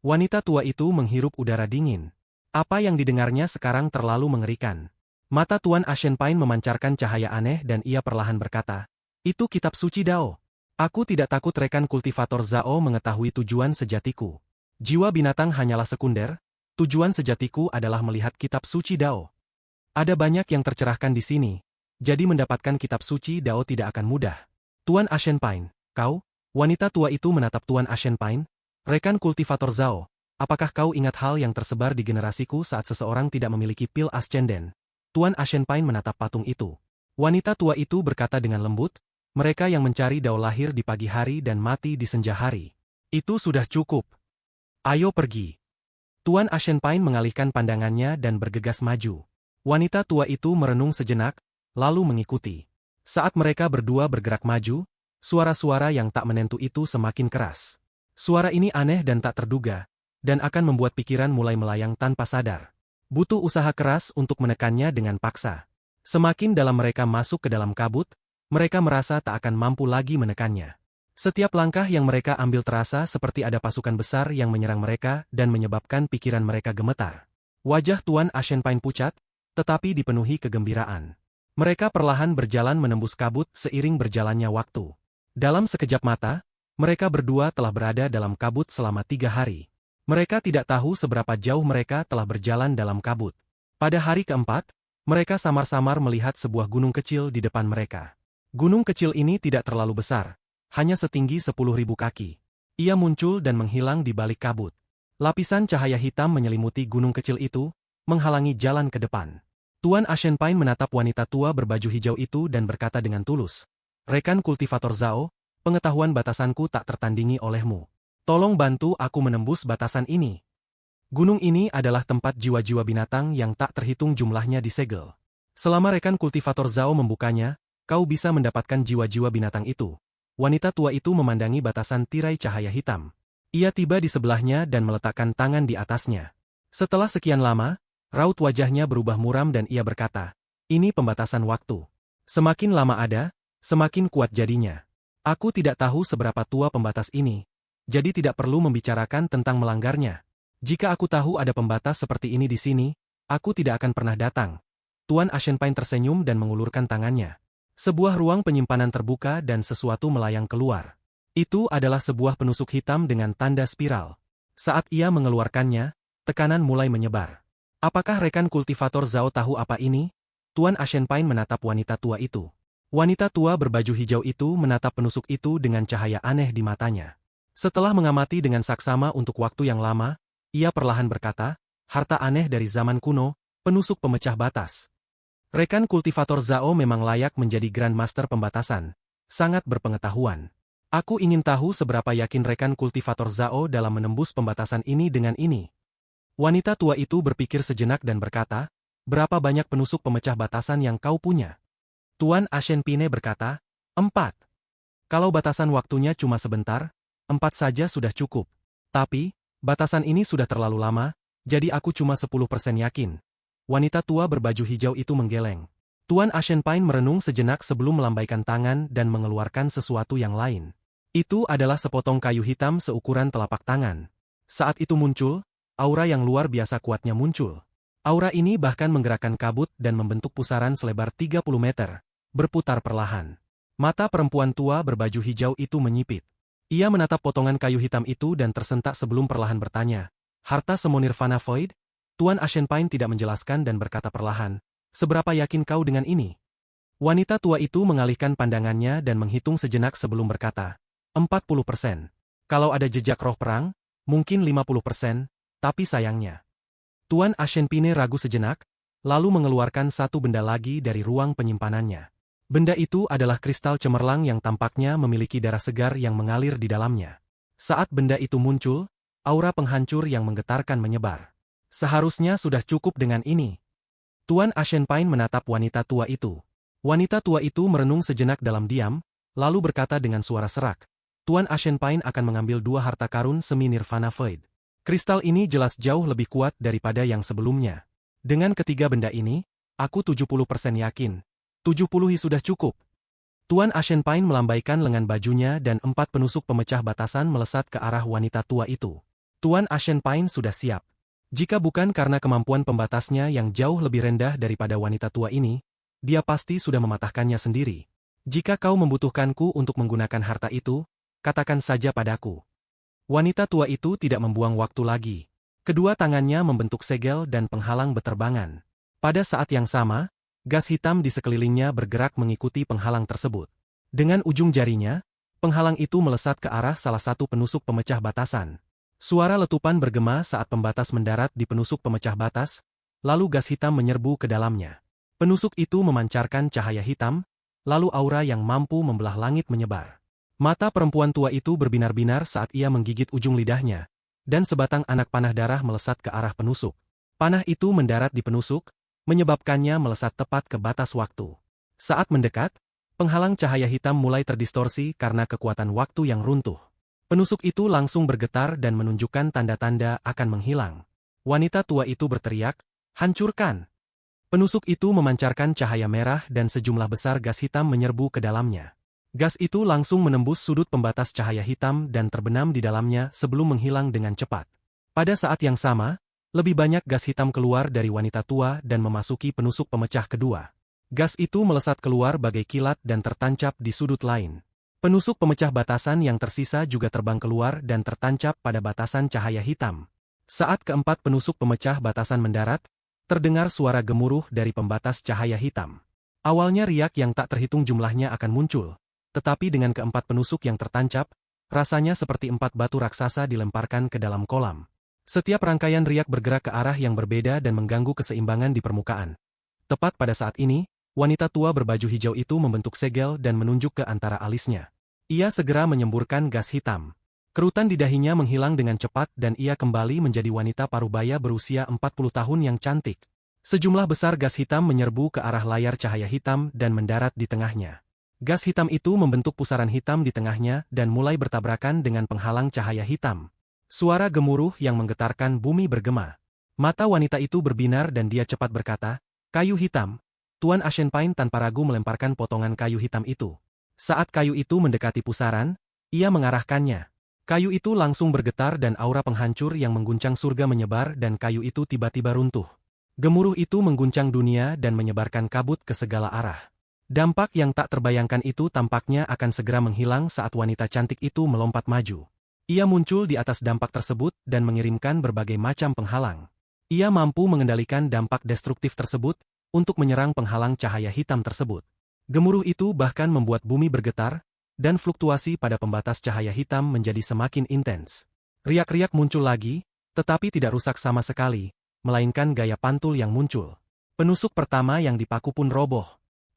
Wanita tua itu menghirup udara dingin. Apa yang didengarnya sekarang terlalu mengerikan. Mata Tuan Ashenpine memancarkan cahaya aneh dan ia perlahan berkata, "Itu kitab suci dao. Aku tidak takut rekan kultivator Zhao mengetahui tujuan sejatiku. Jiwa binatang hanyalah sekunder, tujuan sejatiku adalah melihat kitab suci dao. Ada banyak yang tercerahkan di sini, jadi mendapatkan kitab suci dao tidak akan mudah." Tuan Ashenpine, kau? Wanita tua itu menatap Tuan Ashenpine, rekan kultivator Zhao. Apakah kau ingat hal yang tersebar di generasiku saat seseorang tidak memiliki pil ascenden? Tuan Ashenpine menatap patung itu. Wanita tua itu berkata dengan lembut, mereka yang mencari dao lahir di pagi hari dan mati di senja hari. Itu sudah cukup. Ayo pergi. Tuan Ashenpine mengalihkan pandangannya dan bergegas maju. Wanita tua itu merenung sejenak, lalu mengikuti. Saat mereka berdua bergerak maju, suara-suara yang tak menentu itu semakin keras. Suara ini aneh dan tak terduga, dan akan membuat pikiran mulai melayang tanpa sadar. Butuh usaha keras untuk menekannya dengan paksa. Semakin dalam mereka masuk ke dalam kabut, mereka merasa tak akan mampu lagi menekannya. Setiap langkah yang mereka ambil terasa seperti ada pasukan besar yang menyerang mereka dan menyebabkan pikiran mereka gemetar. Wajah Tuan Ashenpine pucat, tetapi dipenuhi kegembiraan. Mereka perlahan berjalan menembus kabut seiring berjalannya waktu. Dalam sekejap mata, mereka berdua telah berada dalam kabut selama 3 hari. Mereka tidak tahu seberapa jauh mereka telah berjalan dalam kabut. Pada hari keempat, mereka samar-samar melihat sebuah gunung kecil di depan mereka. Gunung kecil ini tidak terlalu besar, hanya setinggi 10.000 kaki. Ia muncul dan menghilang di balik kabut. Lapisan cahaya hitam menyelimuti gunung kecil itu, menghalangi jalan ke depan. Tuan Ashenpine menatap wanita tua berbaju hijau itu dan berkata dengan tulus, "Rekan kultivator Zhao, pengetahuan batasanku tak tertandingi olehmu. Tolong bantu aku menembus batasan ini. Gunung ini adalah tempat jiwa-jiwa binatang yang tak terhitung jumlahnya disegel. Selama rekan kultivator Zhao membukanya, kau bisa mendapatkan jiwa-jiwa binatang itu." Wanita tua itu memandangi batasan tirai cahaya hitam. Ia tiba di sebelahnya dan meletakkan tangan di atasnya. Setelah sekian lama, raut wajahnya berubah muram dan ia berkata, "Ini pembatasan waktu. Semakin lama ada, semakin kuat jadinya. Aku tidak tahu seberapa tua pembatas ini, jadi tidak perlu membicarakan tentang melanggarnya. Jika aku tahu ada pembatas seperti ini di sini, aku tidak akan pernah datang." Tuan Ashenpine tersenyum dan mengulurkan tangannya. Sebuah ruang penyimpanan terbuka dan sesuatu melayang keluar. Itu adalah sebuah penusuk hitam dengan tanda spiral. Saat ia mengeluarkannya, tekanan mulai menyebar. Apakah rekan kultivator Zhao tahu apa ini? Tuan Ashenpine menatap wanita tua itu. Wanita tua berbaju hijau itu menatap penusuk itu dengan cahaya aneh di matanya. Setelah mengamati dengan saksama untuk waktu yang lama, ia perlahan berkata, "Harta aneh dari zaman kuno, penusuk pemecah batas." Rekan kultivator Zhao memang layak menjadi Grand Master pembatasan, sangat berpengetahuan. Aku ingin tahu seberapa yakin rekan kultivator Zhao dalam menembus pembatasan ini dengan ini. Wanita tua itu berpikir sejenak dan berkata, berapa banyak penusuk pemecah batasan yang kau punya? Tuan Ashenpine berkata, 4. Kalau batasan waktunya cuma sebentar, 4 saja sudah cukup. Tapi, batasan ini sudah terlalu lama, jadi aku cuma 10% yakin. Wanita tua berbaju hijau itu menggeleng. Tuan Ashenpine merenung sejenak sebelum melambaikan tangan dan mengeluarkan sesuatu yang lain. Itu adalah sepotong kayu hitam seukuran telapak tangan. Saat itu muncul, aura yang luar biasa kuatnya muncul. Aura ini bahkan menggerakkan kabut dan membentuk pusaran selebar 30 meter, berputar perlahan. Mata perempuan tua berbaju hijau itu menyipit. Ia menatap potongan kayu hitam itu dan tersentak sebelum perlahan bertanya, harta semu Nirvana Void? Tuan Ashenpine tidak menjelaskan dan berkata perlahan, seberapa yakin kau dengan ini? Wanita tua itu mengalihkan pandangannya dan menghitung sejenak sebelum berkata, 40%. Kalau ada jejak roh perang, mungkin 50%, tapi sayangnya. Tuan Ashenpine ragu sejenak, lalu mengeluarkan satu benda lagi dari ruang penyimpanannya. Benda itu adalah kristal cemerlang yang tampaknya memiliki darah segar yang mengalir di dalamnya. Saat benda itu muncul, aura penghancur yang menggetarkan menyebar. Seharusnya sudah cukup dengan ini. Tuan Ashenpine menatap wanita tua itu. Wanita tua itu merenung sejenak dalam diam, lalu berkata dengan suara serak, Tuan Ashenpine akan mengambil 2 harta karun semi Nirvana Void. Kristal ini jelas jauh lebih kuat daripada yang sebelumnya. Dengan ketiga benda ini, aku 70% yakin. 70 sudah cukup. Tuan Ashenpine melambaikan lengan bajunya dan 4 penusuk pemecah batasan melesat ke arah wanita tua itu. Tuan Ashenpine sudah siap. Jika bukan karena kemampuan pembatasnya yang jauh lebih rendah daripada wanita tua ini, dia pasti sudah mematahkannya sendiri. Jika kau membutuhkanku untuk menggunakan harta itu, katakan saja padaku. Wanita tua itu tidak membuang waktu lagi. Kedua tangannya membentuk segel dan penghalang beterbangan. Pada saat yang sama, gas hitam di sekelilingnya bergerak mengikuti penghalang tersebut. Dengan ujung jarinya, penghalang itu melesat ke arah salah satu penusuk pemecah batasan. Suara letupan bergema saat pembatas mendarat di penusuk pemecah batas, lalu gas hitam menyerbu ke dalamnya. Penusuk itu memancarkan cahaya hitam, lalu aura yang mampu membelah langit menyebar. Mata perempuan tua itu berbinar-binar saat ia menggigit ujung lidahnya, dan sebatang anak panah darah melesat ke arah penusuk. Panah itu mendarat di penusuk, menyebabkannya melesat tepat ke batas waktu. Saat mendekat, penghalang cahaya hitam mulai terdistorsi karena kekuatan waktu yang runtuh. Penusuk itu langsung bergetar dan menunjukkan tanda-tanda akan menghilang. Wanita tua itu berteriak, hancurkan! Penusuk itu memancarkan cahaya merah dan sejumlah besar gas hitam menyerbu ke dalamnya. Gas itu langsung menembus sudut pembatas cahaya hitam dan terbenam di dalamnya sebelum menghilang dengan cepat. Pada saat yang sama, lebih banyak gas hitam keluar dari wanita tua dan memasuki penusuk pemecah kedua. Gas itu melesat keluar bagai kilat dan tertancap di sudut lain. Penusuk pemecah batasan yang tersisa juga terbang keluar dan tertancap pada batasan cahaya hitam. Saat keempat penusuk pemecah batasan mendarat, terdengar suara gemuruh dari pembatas cahaya hitam. Awalnya riak yang tak terhitung jumlahnya akan muncul. Tetapi dengan keempat penusuk yang tertancap, rasanya seperti 4 batu raksasa dilemparkan ke dalam kolam. Setiap rangkaian riak bergerak ke arah yang berbeda dan mengganggu keseimbangan di permukaan. Tepat pada saat ini, wanita tua berbaju hijau itu membentuk segel dan menunjuk ke antara alisnya. Ia segera menyemburkan gas hitam. Kerutan di dahinya menghilang dengan cepat dan ia kembali menjadi wanita parubaya berusia 40 tahun yang cantik. Sejumlah besar gas hitam menyerbu ke arah layar cahaya hitam dan mendarat di tengahnya. Gas hitam itu membentuk pusaran hitam di tengahnya dan mulai bertabrakan dengan penghalang cahaya hitam. Suara gemuruh yang menggetarkan bumi bergema. Mata wanita itu berbinar dan dia cepat berkata, kayu hitam. Tuan Ashenpine tanpa ragu melemparkan potongan kayu hitam itu. Saat kayu itu mendekati pusaran, ia mengarahkannya. Kayu itu langsung bergetar dan aura penghancur yang mengguncang surga menyebar dan kayu itu tiba-tiba runtuh. Gemuruh itu mengguncang dunia dan menyebarkan kabut ke segala arah. Dampak yang tak terbayangkan itu tampaknya akan segera menghilang saat wanita cantik itu melompat maju. Ia muncul di atas dampak tersebut dan mengirimkan berbagai macam penghalang. Ia mampu mengendalikan dampak destruktif tersebut untuk menyerang penghalang cahaya hitam tersebut. Gemuruh itu bahkan membuat bumi bergetar, dan fluktuasi pada pembatas cahaya hitam menjadi semakin intens. Riak-riak muncul lagi, tetapi tidak rusak sama sekali, melainkan gaya pantul yang muncul. Penusuk pertama yang dipaku pun roboh.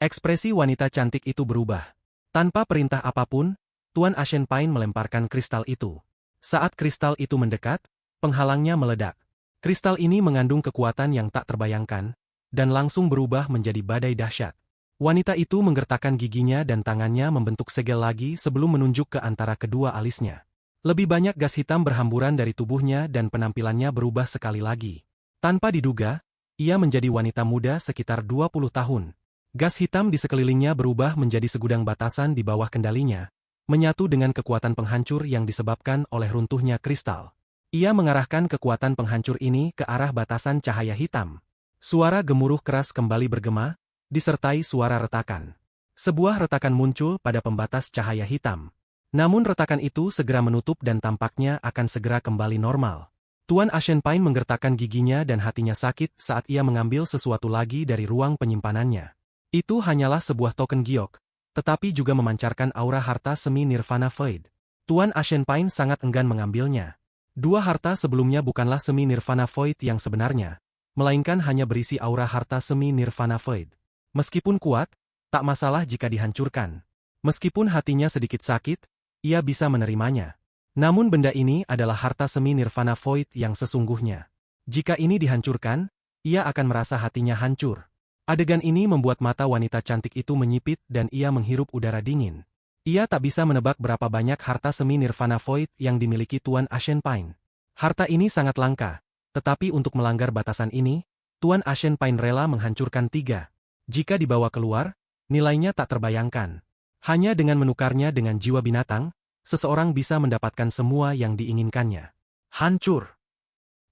Ekspresi wanita cantik itu berubah. Tanpa perintah apapun, Tuan Ashenpine melemparkan kristal itu. Saat kristal itu mendekat, penghalangnya meledak. Kristal ini mengandung kekuatan yang tak terbayangkan, dan langsung berubah menjadi badai dahsyat. Wanita itu menggertakkan giginya dan tangannya membentuk segel lagi sebelum menunjuk ke antara kedua alisnya. Lebih banyak gas hitam berhamburan dari tubuhnya dan penampilannya berubah sekali lagi. Tanpa diduga, ia menjadi wanita muda sekitar 20 tahun. Gas hitam di sekelilingnya berubah menjadi segudang batasan di bawah kendalinya, menyatu dengan kekuatan penghancur yang disebabkan oleh runtuhnya kristal. Ia mengarahkan kekuatan penghancur ini ke arah batasan cahaya hitam. Suara gemuruh keras kembali bergema, disertai suara retakan. Sebuah retakan muncul pada pembatas cahaya hitam. Namun retakan itu segera menutup dan tampaknya akan segera kembali normal. Tuan Ashenpine menggertakkan giginya dan hatinya sakit saat ia mengambil sesuatu lagi dari ruang penyimpanannya. Itu hanyalah sebuah token giok, tetapi juga memancarkan aura harta semi-nirvana void. Tuan Ashenpine sangat enggan mengambilnya. Dua harta sebelumnya bukanlah semi-nirvana void yang sebenarnya, melainkan hanya berisi aura harta semi-nirvana void. Meskipun kuat, tak masalah jika dihancurkan. Meskipun hatinya sedikit sakit, ia bisa menerimanya. Namun benda ini adalah harta semi-nirvana void yang sesungguhnya. Jika ini dihancurkan, ia akan merasa hatinya hancur. Adegan ini membuat mata wanita cantik itu menyipit dan ia menghirup udara dingin. Ia tak bisa menebak berapa banyak harta semi-nirvana void yang dimiliki Tuan Ashenpine. Harta ini sangat langka, tetapi untuk melanggar batasan ini, Tuan Ashenpine rela menghancurkan 3. Jika dibawa keluar, nilainya tak terbayangkan. Hanya dengan menukarnya dengan jiwa binatang, seseorang bisa mendapatkan semua yang diinginkannya. Hancur!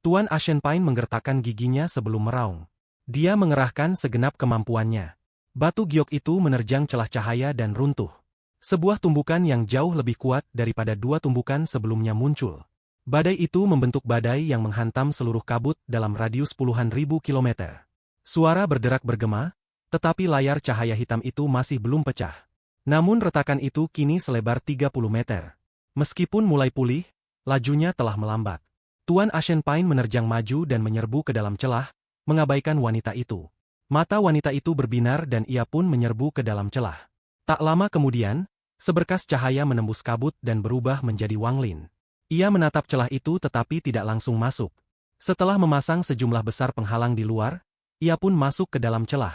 Tuan Ashenpine menggertakkan giginya sebelum meraung. Dia mengerahkan segenap kemampuannya. Batu giok itu menerjang celah cahaya dan runtuh. Sebuah tumbukan yang jauh lebih kuat daripada 2 tumbukan sebelumnya muncul. Badai itu membentuk badai yang menghantam seluruh kabut dalam radius puluhan ribu kilometer. Suara berderak bergema, tetapi layar cahaya hitam itu masih belum pecah. Namun retakan itu kini selebar 30 meter. Meskipun mulai pulih, lajunya telah melambat. Tuan Ashenpine menerjang maju dan menyerbu ke dalam celah, mengabaikan wanita itu. Mata wanita itu berbinar dan ia pun menyerbu ke dalam celah. Tak lama kemudian, seberkas cahaya menembus kabut dan berubah menjadi Wang Lin. Ia menatap celah itu tetapi tidak langsung masuk. Setelah memasang sejumlah besar penghalang di luar, ia pun masuk ke dalam celah.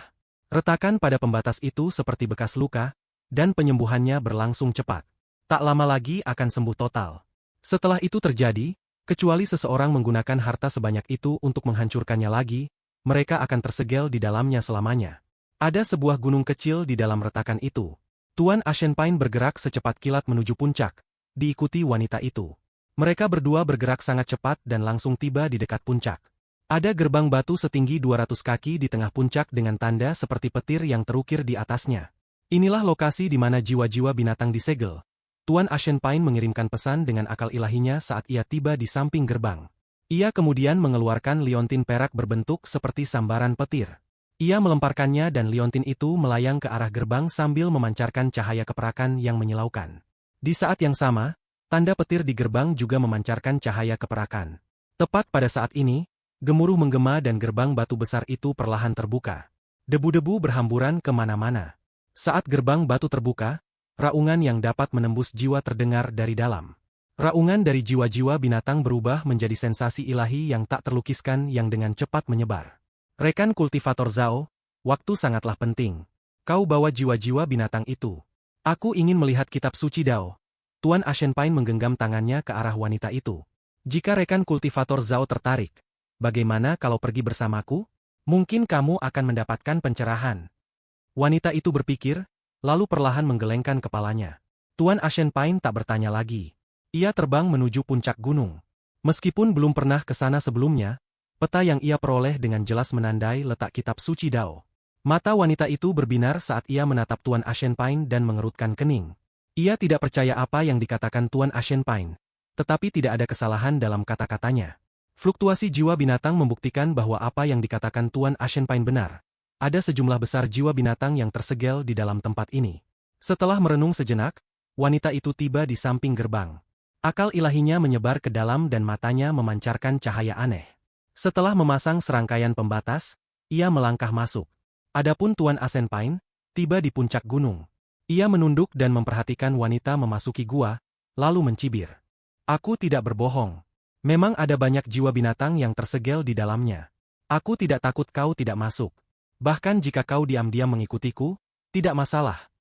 Retakan pada pembatas itu seperti bekas luka, dan penyembuhannya berlangsung cepat. Tak lama lagi akan sembuh total. Setelah itu terjadi, kecuali seseorang menggunakan harta sebanyak itu untuk menghancurkannya lagi, mereka akan tersegel di dalamnya selamanya. Ada sebuah gunung kecil di dalam retakan itu. Tuan Ashenpine bergerak secepat kilat menuju puncak, diikuti wanita itu. Mereka berdua bergerak sangat cepat dan langsung tiba di dekat puncak. Ada gerbang batu setinggi 200 kaki di tengah puncak dengan tanda seperti petir yang terukir di atasnya. Inilah lokasi di mana jiwa-jiwa binatang disegel. Tuan Ashenpine mengirimkan pesan dengan akal ilahinya saat ia tiba di samping gerbang. Ia kemudian mengeluarkan liontin perak berbentuk seperti sambaran petir. Ia melemparkannya dan liontin itu melayang ke arah gerbang sambil memancarkan cahaya keperakan yang menyilaukan. Di saat yang sama, tanda petir di gerbang juga memancarkan cahaya keperakan. Tepat pada saat ini, gemuruh menggema dan gerbang batu besar itu perlahan terbuka. Debu-debu berhamburan kemana-mana. Saat gerbang batu terbuka, raungan yang dapat menembus jiwa terdengar dari dalam. Raungan dari jiwa-jiwa binatang berubah menjadi sensasi ilahi yang tak terlukiskan yang dengan cepat menyebar. Rekan kultivator Zhao, waktu sangatlah penting. Kau bawa jiwa-jiwa binatang itu. Aku ingin melihat kitab suci Dao. Tuan Ashenpine menggenggam tangannya ke arah wanita itu. Jika rekan kultivator Zhao tertarik, bagaimana kalau pergi bersamaku? Mungkin kamu akan mendapatkan pencerahan. Wanita itu berpikir, lalu perlahan menggelengkan kepalanya. Tuan Ashenpine tak bertanya lagi. Ia terbang menuju puncak gunung. Meskipun belum pernah ke sana sebelumnya, peta yang ia peroleh dengan jelas menandai letak kitab suci Dao. Mata wanita itu berbinar saat ia menatap Tuan Ashenpine dan mengerutkan kening. Ia tidak percaya apa yang dikatakan Tuan Ashenpine, tetapi tidak ada kesalahan dalam kata-katanya. Fluktuasi jiwa binatang membuktikan bahwa apa yang dikatakan Tuan Ashenpine benar. Ada sejumlah besar jiwa binatang yang tersegel di dalam tempat ini. Setelah merenung sejenak, wanita itu tiba di samping gerbang. Akal ilahinya menyebar ke dalam dan matanya memancarkan cahaya aneh. Setelah memasang serangkaian pembatas, ia melangkah masuk. Adapun Tuan Ashenpine, tiba di puncak gunung. Ia menunduk dan memperhatikan wanita memasuki gua, lalu mencibir. Aku tidak berbohong. Memang ada banyak jiwa binatang yang tersegel di dalamnya. Aku tidak takut kau tidak masuk. Bahkan jika kau diam-diam mengikutiku, tidak masalah.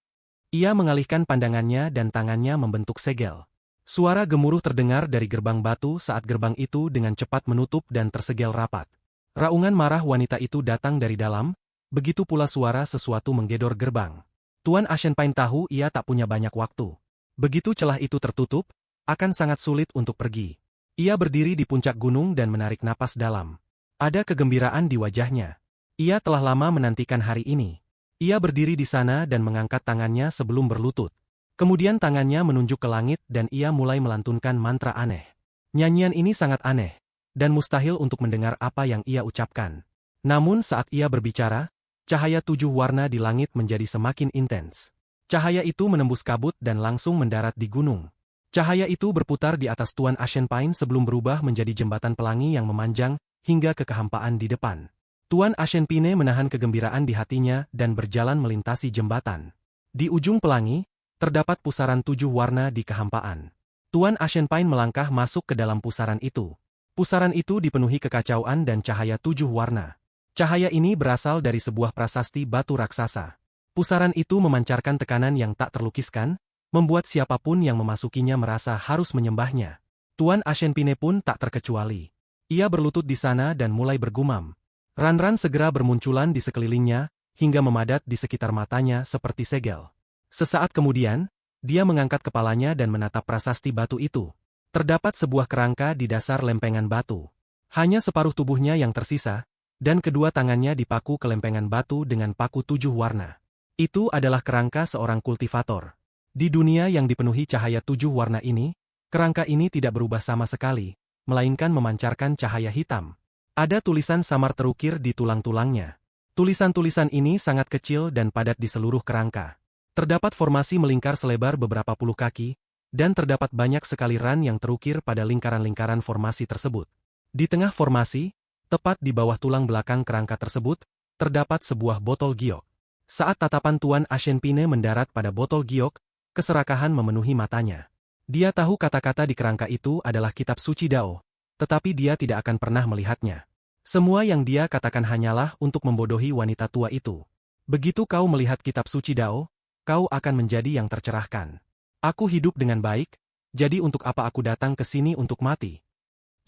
Ia mengalihkan pandangannya dan tangannya membentuk segel. Suara gemuruh terdengar dari gerbang batu saat gerbang itu dengan cepat menutup dan tersegel rapat. Raungan marah wanita itu datang dari dalam, begitu pula suara sesuatu menggedor gerbang. Tuan Ashenpine tahu ia tak punya banyak waktu. Begitu celah itu tertutup, akan sangat sulit untuk pergi. Ia berdiri di puncak gunung dan menarik napas dalam. Ada kegembiraan di wajahnya. Ia telah lama menantikan hari ini. Ia berdiri di sana dan mengangkat tangannya sebelum berlutut. Kemudian tangannya menunjuk ke langit dan ia mulai melantunkan mantra aneh. Nyanyian ini sangat aneh, dan mustahil untuk mendengar apa yang ia ucapkan. Namun saat ia berbicara, cahaya 7 warna di langit menjadi semakin intens. Cahaya itu menembus kabut dan langsung mendarat di gunung. Cahaya itu berputar di atas Tuan Ashenpine sebelum berubah menjadi jembatan pelangi yang memanjang hingga ke kehampaan di depan. Tuan Ashenpine menahan kegembiraan di hatinya dan berjalan melintasi jembatan. Di ujung pelangi, terdapat pusaran 7 warna di kehampaan. Tuan Ashenpine melangkah masuk ke dalam pusaran itu. Pusaran itu dipenuhi kekacauan dan cahaya 7 warna. Cahaya ini berasal dari sebuah prasasti batu raksasa. Pusaran itu memancarkan tekanan yang tak terlukiskan, membuat siapapun yang memasukinya merasa harus menyembahnya. Tuan Ashenpine pun tak terkecuali. Ia berlutut di sana dan mulai bergumam. Ran-ran segera bermunculan di sekelilingnya, hingga memadat di sekitar matanya seperti segel. Sesaat kemudian, dia mengangkat kepalanya dan menatap prasasti batu itu. Terdapat sebuah kerangka di dasar lempengan batu. Hanya separuh tubuhnya yang tersisa, dan kedua tangannya dipaku ke lempengan batu dengan paku 7 warna. Itu adalah kerangka seorang kultivator. Di dunia yang dipenuhi cahaya 7 warna ini, kerangka ini tidak berubah sama sekali, melainkan memancarkan cahaya hitam. Ada tulisan samar terukir di tulang-tulangnya. Tulisan-tulisan ini sangat kecil dan padat di seluruh kerangka. Terdapat formasi melingkar selebar beberapa puluh kaki, dan terdapat banyak sekali ran yang terukir pada lingkaran-lingkaran formasi tersebut. Di tengah formasi, tepat di bawah tulang belakang kerangka tersebut, terdapat sebuah botol giok. Saat tatapan Tuan Ashenpine mendarat pada botol giok, keserakahan memenuhi matanya. Dia tahu kata-kata di kerangka itu adalah kitab suci Dao, tetapi dia tidak akan pernah melihatnya. Semua yang dia katakan hanyalah untuk membodohi wanita tua itu. Begitu kau melihat kitab suci Dao, kau akan menjadi yang tercerahkan. Aku hidup dengan baik, jadi untuk apa aku datang ke sini untuk mati?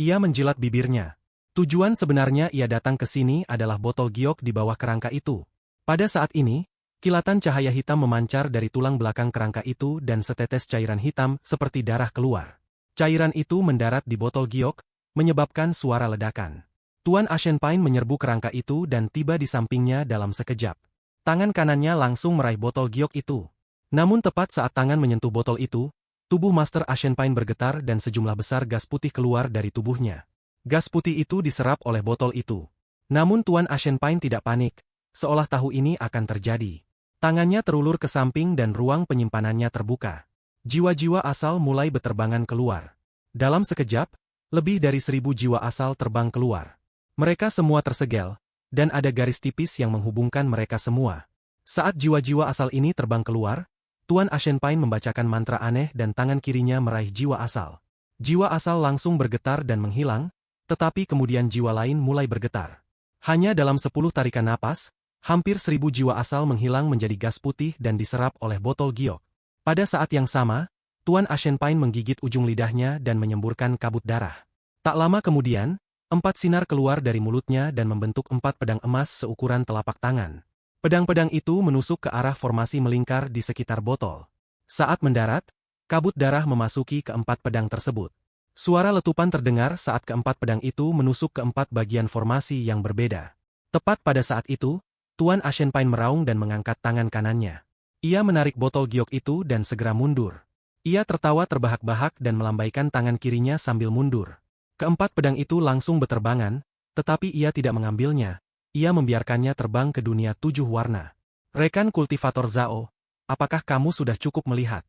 Ia menjilat bibirnya. Tujuan sebenarnya ia datang ke sini adalah botol giok di bawah kerangka itu. Pada saat ini, kilatan cahaya hitam memancar dari tulang belakang kerangka itu dan setetes cairan hitam seperti darah keluar. Cairan itu mendarat di botol giok, menyebabkan suara ledakan. Tuan Ashenpine menyerbu kerangka itu dan tiba di sampingnya dalam sekejap. Tangan kanannya langsung meraih botol giok itu. Namun tepat saat tangan menyentuh botol itu, tubuh Master Ashenpine bergetar dan sejumlah besar gas putih keluar dari tubuhnya. Gas putih itu diserap oleh botol itu. Namun Tuan Ashenpine tidak panik, seolah tahu ini akan terjadi. Tangannya terulur ke samping dan ruang penyimpanannya terbuka. Jiwa-jiwa asal mulai beterbangan keluar. Dalam sekejap, lebih dari 1000 jiwa asal terbang keluar. Mereka semua tersegel, dan ada garis tipis yang menghubungkan mereka semua. Saat jiwa-jiwa asal ini terbang keluar, Tuan Ashenpine membacakan mantra aneh dan tangan kirinya meraih jiwa asal. Jiwa asal langsung bergetar dan menghilang, tetapi kemudian jiwa lain mulai bergetar. Hanya dalam 10 tarikan napas, hampir 1000 jiwa asal menghilang menjadi gas putih dan diserap oleh botol giok. Pada saat yang sama, Tuan Ashenpine menggigit ujung lidahnya dan menyemburkan kabut darah. Tak lama kemudian, 4 sinar keluar dari mulutnya dan membentuk 4 pedang emas seukuran telapak tangan. Pedang-pedang itu menusuk ke arah formasi melingkar di sekitar botol. Saat mendarat, kabut darah memasuki keempat pedang tersebut. Suara letupan terdengar saat keempat pedang itu menusuk ke 4 bagian formasi yang berbeda. Tepat pada saat itu, Tuan Ashenpine meraung dan mengangkat tangan kanannya. Ia menarik botol giok itu dan segera mundur. Ia tertawa terbahak-bahak dan melambaikan tangan kirinya sambil mundur. Keempat pedang itu langsung beterbangan, tetapi ia tidak mengambilnya. Ia membiarkannya terbang ke dunia 7 warna. Rekan kultivator Zhao, apakah kamu sudah cukup melihat?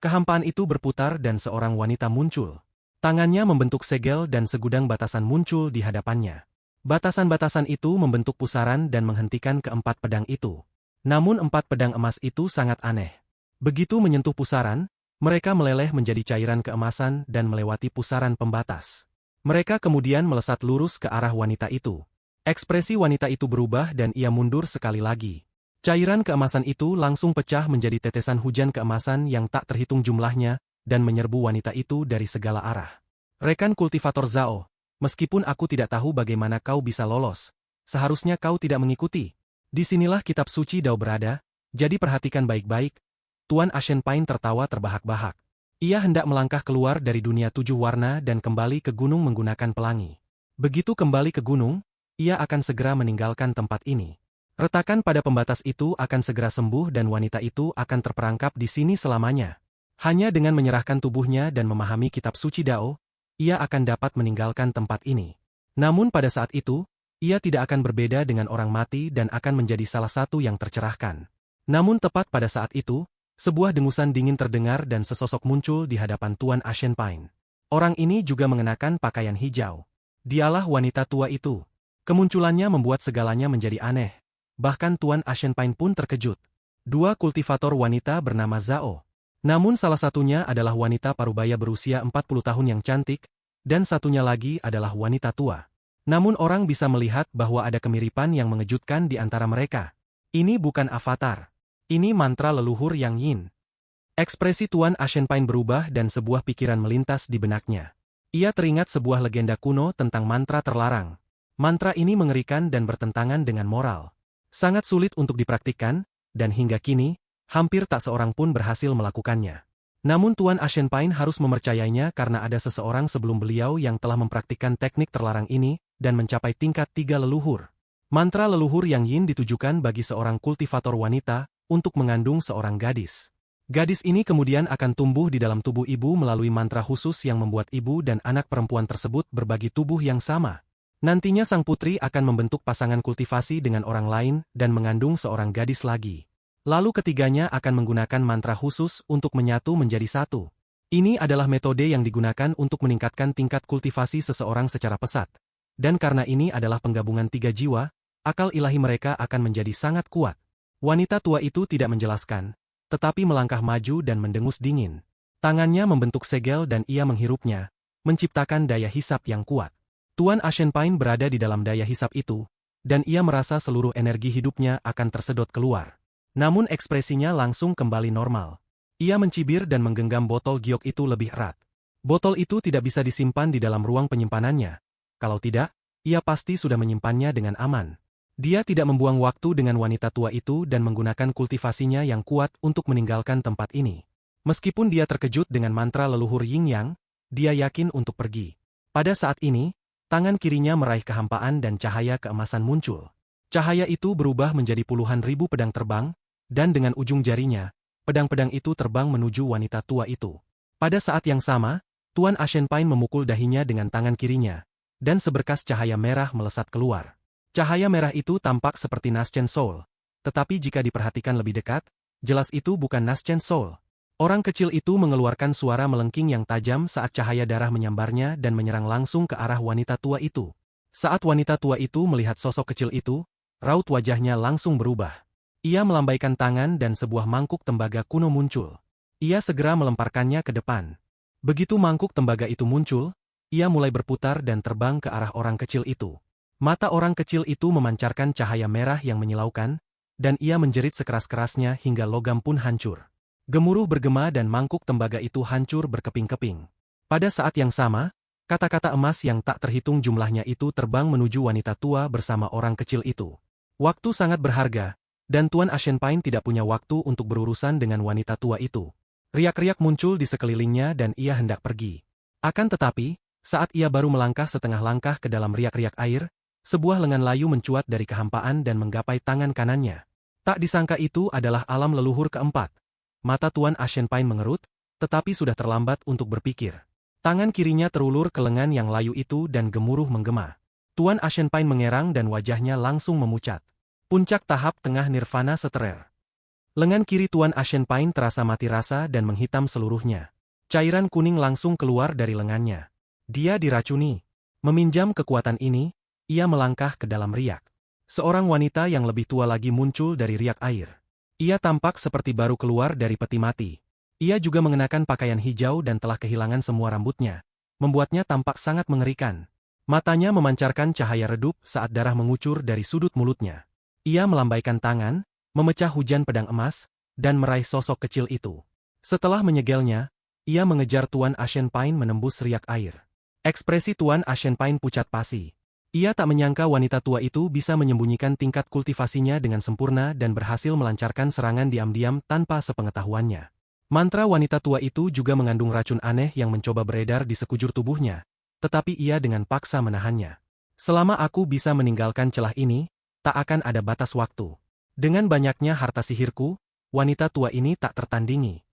Kehampaan itu berputar dan seorang wanita muncul. Tangannya membentuk segel dan segudang batasan muncul di hadapannya. Batasan-batasan itu membentuk pusaran dan menghentikan keempat pedang itu. Namun 4 pedang emas itu sangat aneh. Begitu menyentuh pusaran, mereka meleleh menjadi cairan keemasan dan melewati pusaran pembatas. Mereka kemudian melesat lurus ke arah wanita itu. Ekspresi wanita itu berubah dan ia mundur sekali lagi. Cairan keemasan itu langsung pecah menjadi tetesan hujan keemasan yang tak terhitung jumlahnya dan menyerbu wanita itu dari segala arah. Rekan kultivator Zhao, meskipun aku tidak tahu bagaimana kau bisa lolos, seharusnya kau tidak mengikuti. Disinilah kitab suci Dao berada, jadi perhatikan baik-baik. Tuan Ashenpain tertawa terbahak-bahak. Ia hendak melangkah keluar dari dunia 7 warna dan kembali ke gunung menggunakan pelangi. Begitu kembali ke gunung, ia akan segera meninggalkan tempat ini. Retakan pada pembatas itu akan segera sembuh dan wanita itu akan terperangkap di sini selamanya. Hanya dengan menyerahkan tubuhnya dan memahami kitab suci Dao, ia akan dapat meninggalkan tempat ini. Namun pada saat itu, ia tidak akan berbeda dengan orang mati dan akan menjadi salah satu yang tercerahkan. Namun tepat pada saat itu, sebuah dengusan dingin terdengar dan sesosok muncul di hadapan Tuan Ashenpain. Orang ini juga mengenakan pakaian hijau. Dialah wanita tua itu. Kemunculannya membuat segalanya menjadi aneh. Bahkan Tuan Ashenpain pun terkejut. 2 kultivator wanita bernama Zhao. Namun salah satunya adalah wanita parubaya berusia 40 tahun yang cantik, dan satunya lagi adalah wanita tua. Namun orang bisa melihat bahwa ada kemiripan yang mengejutkan di antara mereka. Ini bukan avatar. Ini mantra leluhur Yang Yin. Ekspresi Tuan Ashenpain berubah dan sebuah pikiran melintas di benaknya. Ia teringat sebuah legenda kuno tentang mantra terlarang. Mantra ini mengerikan dan bertentangan dengan moral. Sangat sulit untuk dipraktikkan, dan hingga kini, hampir tak seorang pun berhasil melakukannya. Namun Tuan Ashenpain harus mempercayainya karena ada seseorang sebelum beliau yang telah mempraktikkan teknik terlarang ini dan mencapai tingkat 3 leluhur. Mantra leluhur Yang Yin ditujukan bagi seorang kultivator wanita untuk mengandung seorang gadis. Gadis ini kemudian akan tumbuh di dalam tubuh ibu melalui mantra khusus yang membuat ibu dan anak perempuan tersebut berbagi tubuh yang sama. Nantinya sang putri akan membentuk pasangan kultivasi dengan orang lain dan mengandung seorang gadis lagi. Lalu ketiganya akan menggunakan mantra khusus untuk menyatu menjadi satu. Ini adalah metode yang digunakan untuk meningkatkan tingkat kultivasi seseorang secara pesat. Dan karena ini adalah penggabungan 3 jiwa, akal ilahi mereka akan menjadi sangat kuat. Wanita tua itu tidak menjelaskan, tetapi melangkah maju dan mendengus dingin. Tangannya membentuk segel dan ia menghirupnya, menciptakan daya hisap yang kuat. Tuan Ashenpain berada di dalam daya hisap itu, dan ia merasa seluruh energi hidupnya akan tersedot keluar. Namun ekspresinya langsung kembali normal. Ia mencibir dan menggenggam botol giok itu lebih erat. Botol itu tidak bisa disimpan di dalam ruang penyimpanannya. Kalau tidak, ia pasti sudah menyimpannya dengan aman. Dia tidak membuang waktu dengan wanita tua itu dan menggunakan kultivasinya yang kuat untuk meninggalkan tempat ini. Meskipun dia terkejut dengan mantra leluhur Yin Yang, dia yakin untuk pergi. Pada saat ini, tangan kirinya meraih kehampaan dan cahaya keemasan muncul. Cahaya itu berubah menjadi puluhan ribu pedang terbang, dan dengan ujung jarinya, pedang-pedang itu terbang menuju wanita tua itu. Pada saat yang sama, Tuan Ashenpain memukul dahinya dengan tangan kirinya, dan seberkas cahaya merah melesat keluar. Cahaya merah itu tampak seperti Naschen Soul, tetapi jika diperhatikan lebih dekat, jelas itu bukan Naschen Soul. Orang kecil itu mengeluarkan suara melengking yang tajam saat cahaya darah menyambarnya dan menyerang langsung ke arah wanita tua itu. Saat wanita tua itu melihat sosok kecil itu, raut wajahnya langsung berubah. Ia melambaikan tangan dan sebuah mangkuk tembaga kuno muncul. Ia segera melemparkannya ke depan. Begitu mangkuk tembaga itu muncul, ia mulai berputar dan terbang ke arah orang kecil itu. Mata orang kecil itu memancarkan cahaya merah yang menyilaukan, dan ia menjerit sekeras-kerasnya hingga logam pun hancur. Gemuruh bergema dan mangkuk tembaga itu hancur berkeping-keping. Pada saat yang sama, kata-kata emas yang tak terhitung jumlahnya itu terbang menuju wanita tua bersama orang kecil itu. Waktu sangat berharga, dan Tuan Ashenpain tidak punya waktu untuk berurusan dengan wanita tua itu. Riak-riak muncul di sekelilingnya dan ia hendak pergi. Akan tetapi, saat ia baru melangkah setengah langkah ke dalam riak-riak air, sebuah lengan layu mencuat dari kehampaan dan menggapai tangan kanannya. Tak disangka itu adalah alam leluhur keempat. Mata Tuan Ashenpain mengerut, tetapi sudah terlambat untuk berpikir. Tangan kirinya terulur ke lengan yang layu itu dan gemuruh menggema. Tuan Ashenpain mengerang dan wajahnya langsung memucat. Puncak tahap tengah nirvana seterer. Lengan kiri Tuan Ashenpain terasa mati rasa dan menghitam seluruhnya. Cairan kuning langsung keluar dari lengannya. Dia diracuni. Meminjam kekuatan ini, ia melangkah ke dalam riak. Seorang wanita yang lebih tua lagi muncul dari riak air. Ia tampak seperti baru keluar dari peti mati. Ia juga mengenakan pakaian hijau dan telah kehilangan semua rambutnya, membuatnya tampak sangat mengerikan. Matanya memancarkan cahaya redup saat darah mengucur dari sudut mulutnya. Ia melambaikan tangan, memecah hujan pedang emas, dan meraih sosok kecil itu. Setelah menyegelnya, ia mengejar Tuan Ashen Pine menembus riak air. Ekspresi Tuan Ashen Pine pucat pasi. Ia tak menyangka wanita tua itu bisa menyembunyikan tingkat kultivasinya dengan sempurna dan berhasil melancarkan serangan diam-diam tanpa sepengetahuannya. Mantra wanita tua itu juga mengandung racun aneh yang mencoba beredar di sekujur tubuhnya, tetapi ia dengan paksa menahannya. Selama aku bisa meninggalkan celah ini, tak akan ada batas waktu. Dengan banyaknya harta sihirku, wanita tua ini tak tertandingi.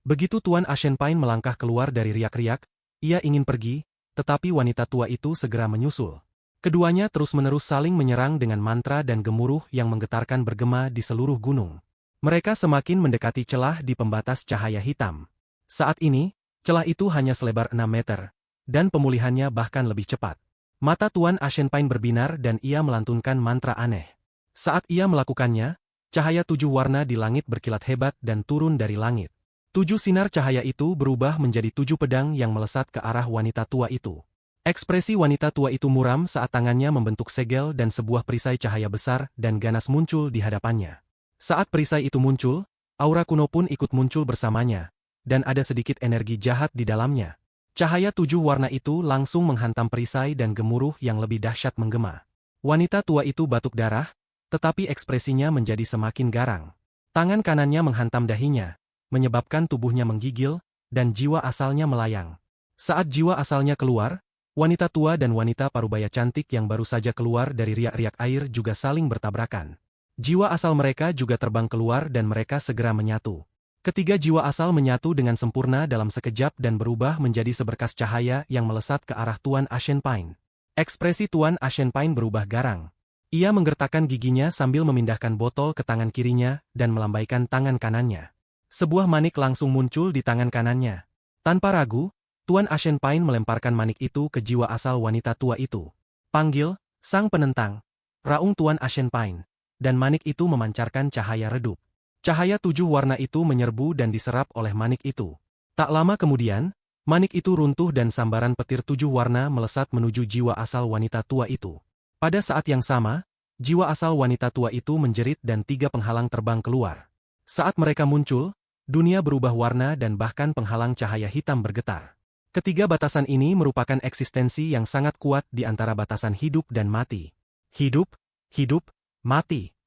Begitu Tuan Ashen Pine melangkah keluar dari riak-riak, ia ingin pergi, tetapi wanita tua itu segera menyusul. Keduanya terus-menerus saling menyerang dengan mantra dan gemuruh yang menggetarkan bergema di seluruh gunung. Mereka semakin mendekati celah di pembatas cahaya hitam. Saat ini, celah itu hanya selebar 6 meter, dan pemulihannya bahkan lebih cepat. Mata Tuan Ashen Pine berbinar dan ia melantunkan mantra aneh. Saat ia melakukannya, cahaya 7 warna di langit berkilat hebat dan turun dari langit. 7 sinar cahaya itu berubah menjadi 7 pedang yang melesat ke arah wanita tua itu. Ekspresi wanita tua itu muram saat tangannya membentuk segel dan sebuah perisai cahaya besar dan ganas muncul di hadapannya. Saat perisai itu muncul, aura kuno pun ikut muncul bersamanya, dan ada sedikit energi jahat di dalamnya. Cahaya 7 warna itu langsung menghantam perisai dan gemuruh yang lebih dahsyat menggema. Wanita tua itu batuk darah, tetapi ekspresinya menjadi semakin garang. Tangan kanannya menghantam dahinya, menyebabkan tubuhnya menggigil, dan jiwa asalnya melayang. Saat jiwa asalnya keluar, wanita tua dan wanita parubaya cantik yang baru saja keluar dari riak-riak air juga saling bertabrakan. Jiwa asal mereka juga terbang keluar dan mereka segera menyatu. Ketiga jiwa asal menyatu dengan sempurna dalam sekejap dan berubah menjadi seberkas cahaya yang melesat ke arah Tuan Ashen Pine. Ekspresi Tuan Ashen Pine berubah garang. Ia menggertakkan giginya sambil memindahkan botol ke tangan kirinya dan melambaikan tangan kanannya. Sebuah manik langsung muncul di tangan kanannya. Tanpa ragu, Tuan Ashen Pine melemparkan manik itu ke jiwa asal wanita tua itu. Panggil, sang penentang, raung Tuan Ashen Pine, dan manik itu memancarkan cahaya redup. Cahaya 7 warna itu menyerbu dan diserap oleh manik itu. Tak lama kemudian, manik itu runtuh dan sambaran petir 7 warna melesat menuju jiwa asal wanita tua itu. Pada saat yang sama, jiwa asal wanita tua itu menjerit dan 3 penghalang terbang keluar. Saat mereka muncul, dunia berubah warna dan bahkan penghalang cahaya hitam bergetar. Ketiga batasan ini merupakan eksistensi yang sangat kuat di antara batasan hidup dan mati. Hidup, hidup, mati.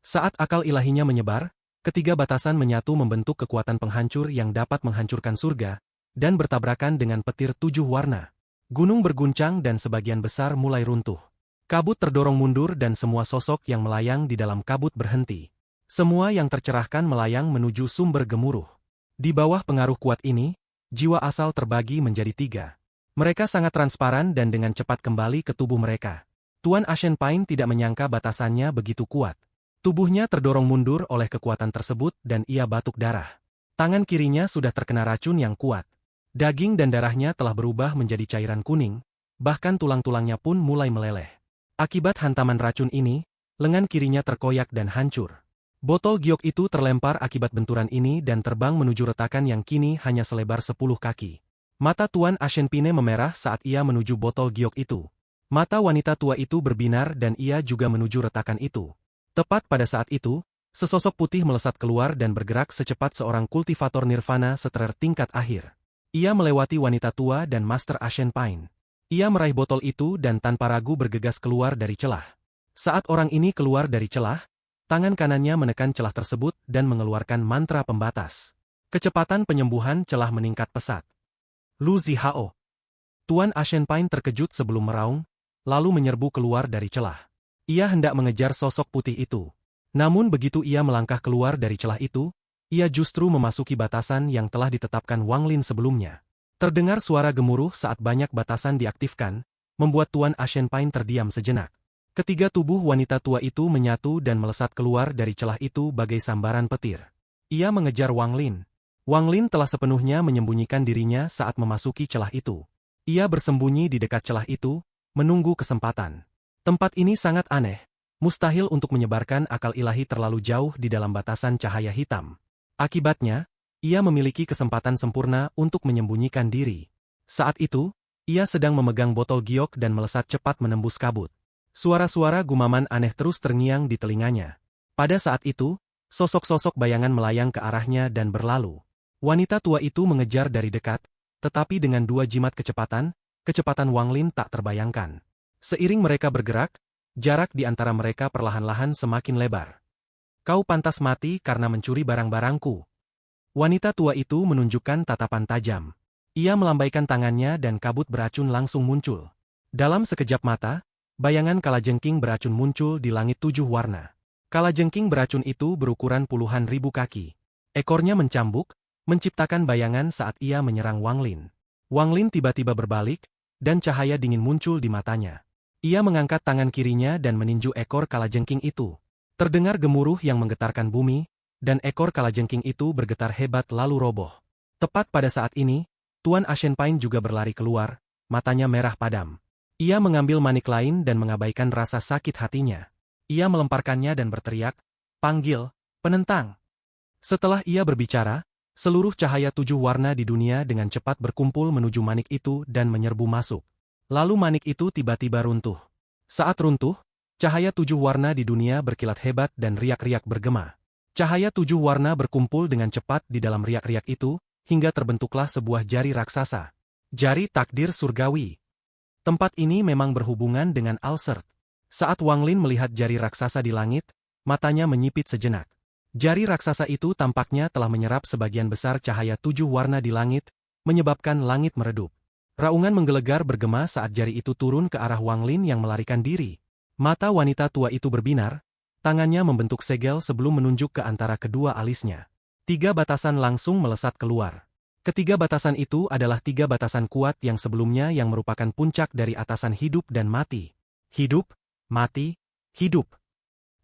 Saat akal ilahinya menyebar, ketiga batasan menyatu membentuk kekuatan penghancur yang dapat menghancurkan surga, dan bertabrakan dengan petir 7 warna. Gunung berguncang dan sebagian besar mulai runtuh. Kabut terdorong mundur dan semua sosok yang melayang di dalam kabut berhenti. Semua yang tercerahkan melayang menuju sumber gemuruh. Di bawah pengaruh kuat ini, jiwa asal terbagi menjadi 3. Mereka sangat transparan dan dengan cepat kembali ke tubuh mereka. Tuan Ashen Pine tidak menyangka batasannya begitu kuat. Tubuhnya terdorong mundur oleh kekuatan tersebut dan ia batuk darah. Tangan kirinya sudah terkena racun yang kuat. Daging dan darahnya telah berubah menjadi cairan kuning, bahkan tulang-tulangnya pun mulai meleleh. Akibat hantaman racun ini, lengan kirinya terkoyak dan hancur. Botol giok itu terlempar akibat benturan ini dan terbang menuju retakan yang kini hanya selebar 10 kaki. Mata Tuan Ashen Pine memerah saat ia menuju botol giok itu. Mata wanita tua itu berbinar dan ia juga menuju retakan itu. Tepat pada saat itu, sesosok putih melesat keluar dan bergerak secepat seorang kultivator nirvana seterer tingkat akhir. Ia melewati wanita tua dan Master Ashen Pine. Ia meraih botol itu dan tanpa ragu bergegas keluar dari celah. Saat orang ini keluar dari celah, tangan kanannya menekan celah tersebut dan mengeluarkan mantra pembatas. Kecepatan penyembuhan celah meningkat pesat. Lu Zihao. Tuan Ashen Pine terkejut sebelum meraung, lalu menyerbu keluar dari celah. Ia hendak mengejar sosok putih itu. Namun begitu ia melangkah keluar dari celah itu, ia justru memasuki batasan yang telah ditetapkan Wang Lin sebelumnya. Terdengar suara gemuruh saat banyak batasan diaktifkan, membuat Tuan Ashen Pine terdiam sejenak. Ketiga tubuh wanita tua itu menyatu dan melesat keluar dari celah itu bagai sambaran petir. Ia mengejar Wang Lin. Wang Lin telah sepenuhnya menyembunyikan dirinya saat memasuki celah itu. Ia bersembunyi di dekat celah itu, menunggu kesempatan. Tempat ini sangat aneh. Mustahil untuk menyebarkan akal ilahi terlalu jauh di dalam batasan cahaya hitam. Akibatnya, ia memiliki kesempatan sempurna untuk menyembunyikan diri. Saat itu, ia sedang memegang botol giok dan melesat cepat menembus kabut. Suara-suara gumaman aneh terus terngiang di telinganya. Pada saat itu, sosok-sosok bayangan melayang ke arahnya dan berlalu. Wanita tua itu mengejar dari dekat, tetapi dengan 2 jimat kecepatan Wang Lin tak terbayangkan. Seiring mereka bergerak, jarak di antara mereka perlahan-lahan semakin lebar. Kau pantas mati karena mencuri barang-barangku. Wanita tua itu menunjukkan tatapan tajam. Ia melambaikan tangannya dan kabut beracun langsung muncul. Dalam sekejap mata, bayangan kalajengking beracun muncul di langit 7 warna. Kalajengking beracun itu berukuran puluhan ribu kaki. Ekornya mencambuk, menciptakan bayangan saat ia menyerang Wang Lin. Wang Lin tiba-tiba berbalik, dan cahaya dingin muncul di matanya. Ia mengangkat tangan kirinya dan meninju ekor kalajengking itu. Terdengar gemuruh yang menggetarkan bumi, dan ekor kalajengking itu bergetar hebat lalu roboh. Tepat pada saat ini, Tuan Ashenpain juga berlari keluar, matanya merah padam. Ia mengambil manik lain dan mengabaikan rasa sakit hatinya. Ia melemparkannya dan berteriak, "Panggil, penentang!" Setelah ia berbicara, seluruh cahaya 7 warna di dunia dengan cepat berkumpul menuju manik itu dan menyerbu masuk. Lalu manik itu tiba-tiba runtuh. Saat runtuh, cahaya 7 warna di dunia berkilat hebat dan riak-riak bergema. Cahaya 7 warna berkumpul dengan cepat di dalam riak-riak itu, hingga terbentuklah sebuah jari raksasa. Jari takdir surgawi. Tempat ini memang berhubungan dengan Alsert. Saat Wang Lin melihat jari raksasa di langit, matanya menyipit sejenak. Jari raksasa itu tampaknya telah menyerap sebagian besar cahaya 7 warna di langit, menyebabkan langit meredup. Raungan menggelegar bergema saat jari itu turun ke arah Wang Lin yang melarikan diri. Mata wanita tua itu berbinar, tangannya membentuk segel sebelum menunjuk ke antara kedua alisnya. 3 batasan langsung melesat keluar. Ketiga batasan itu adalah 3 batasan kuat yang sebelumnya yang merupakan puncak dari atasan hidup dan mati. Hidup, mati, hidup.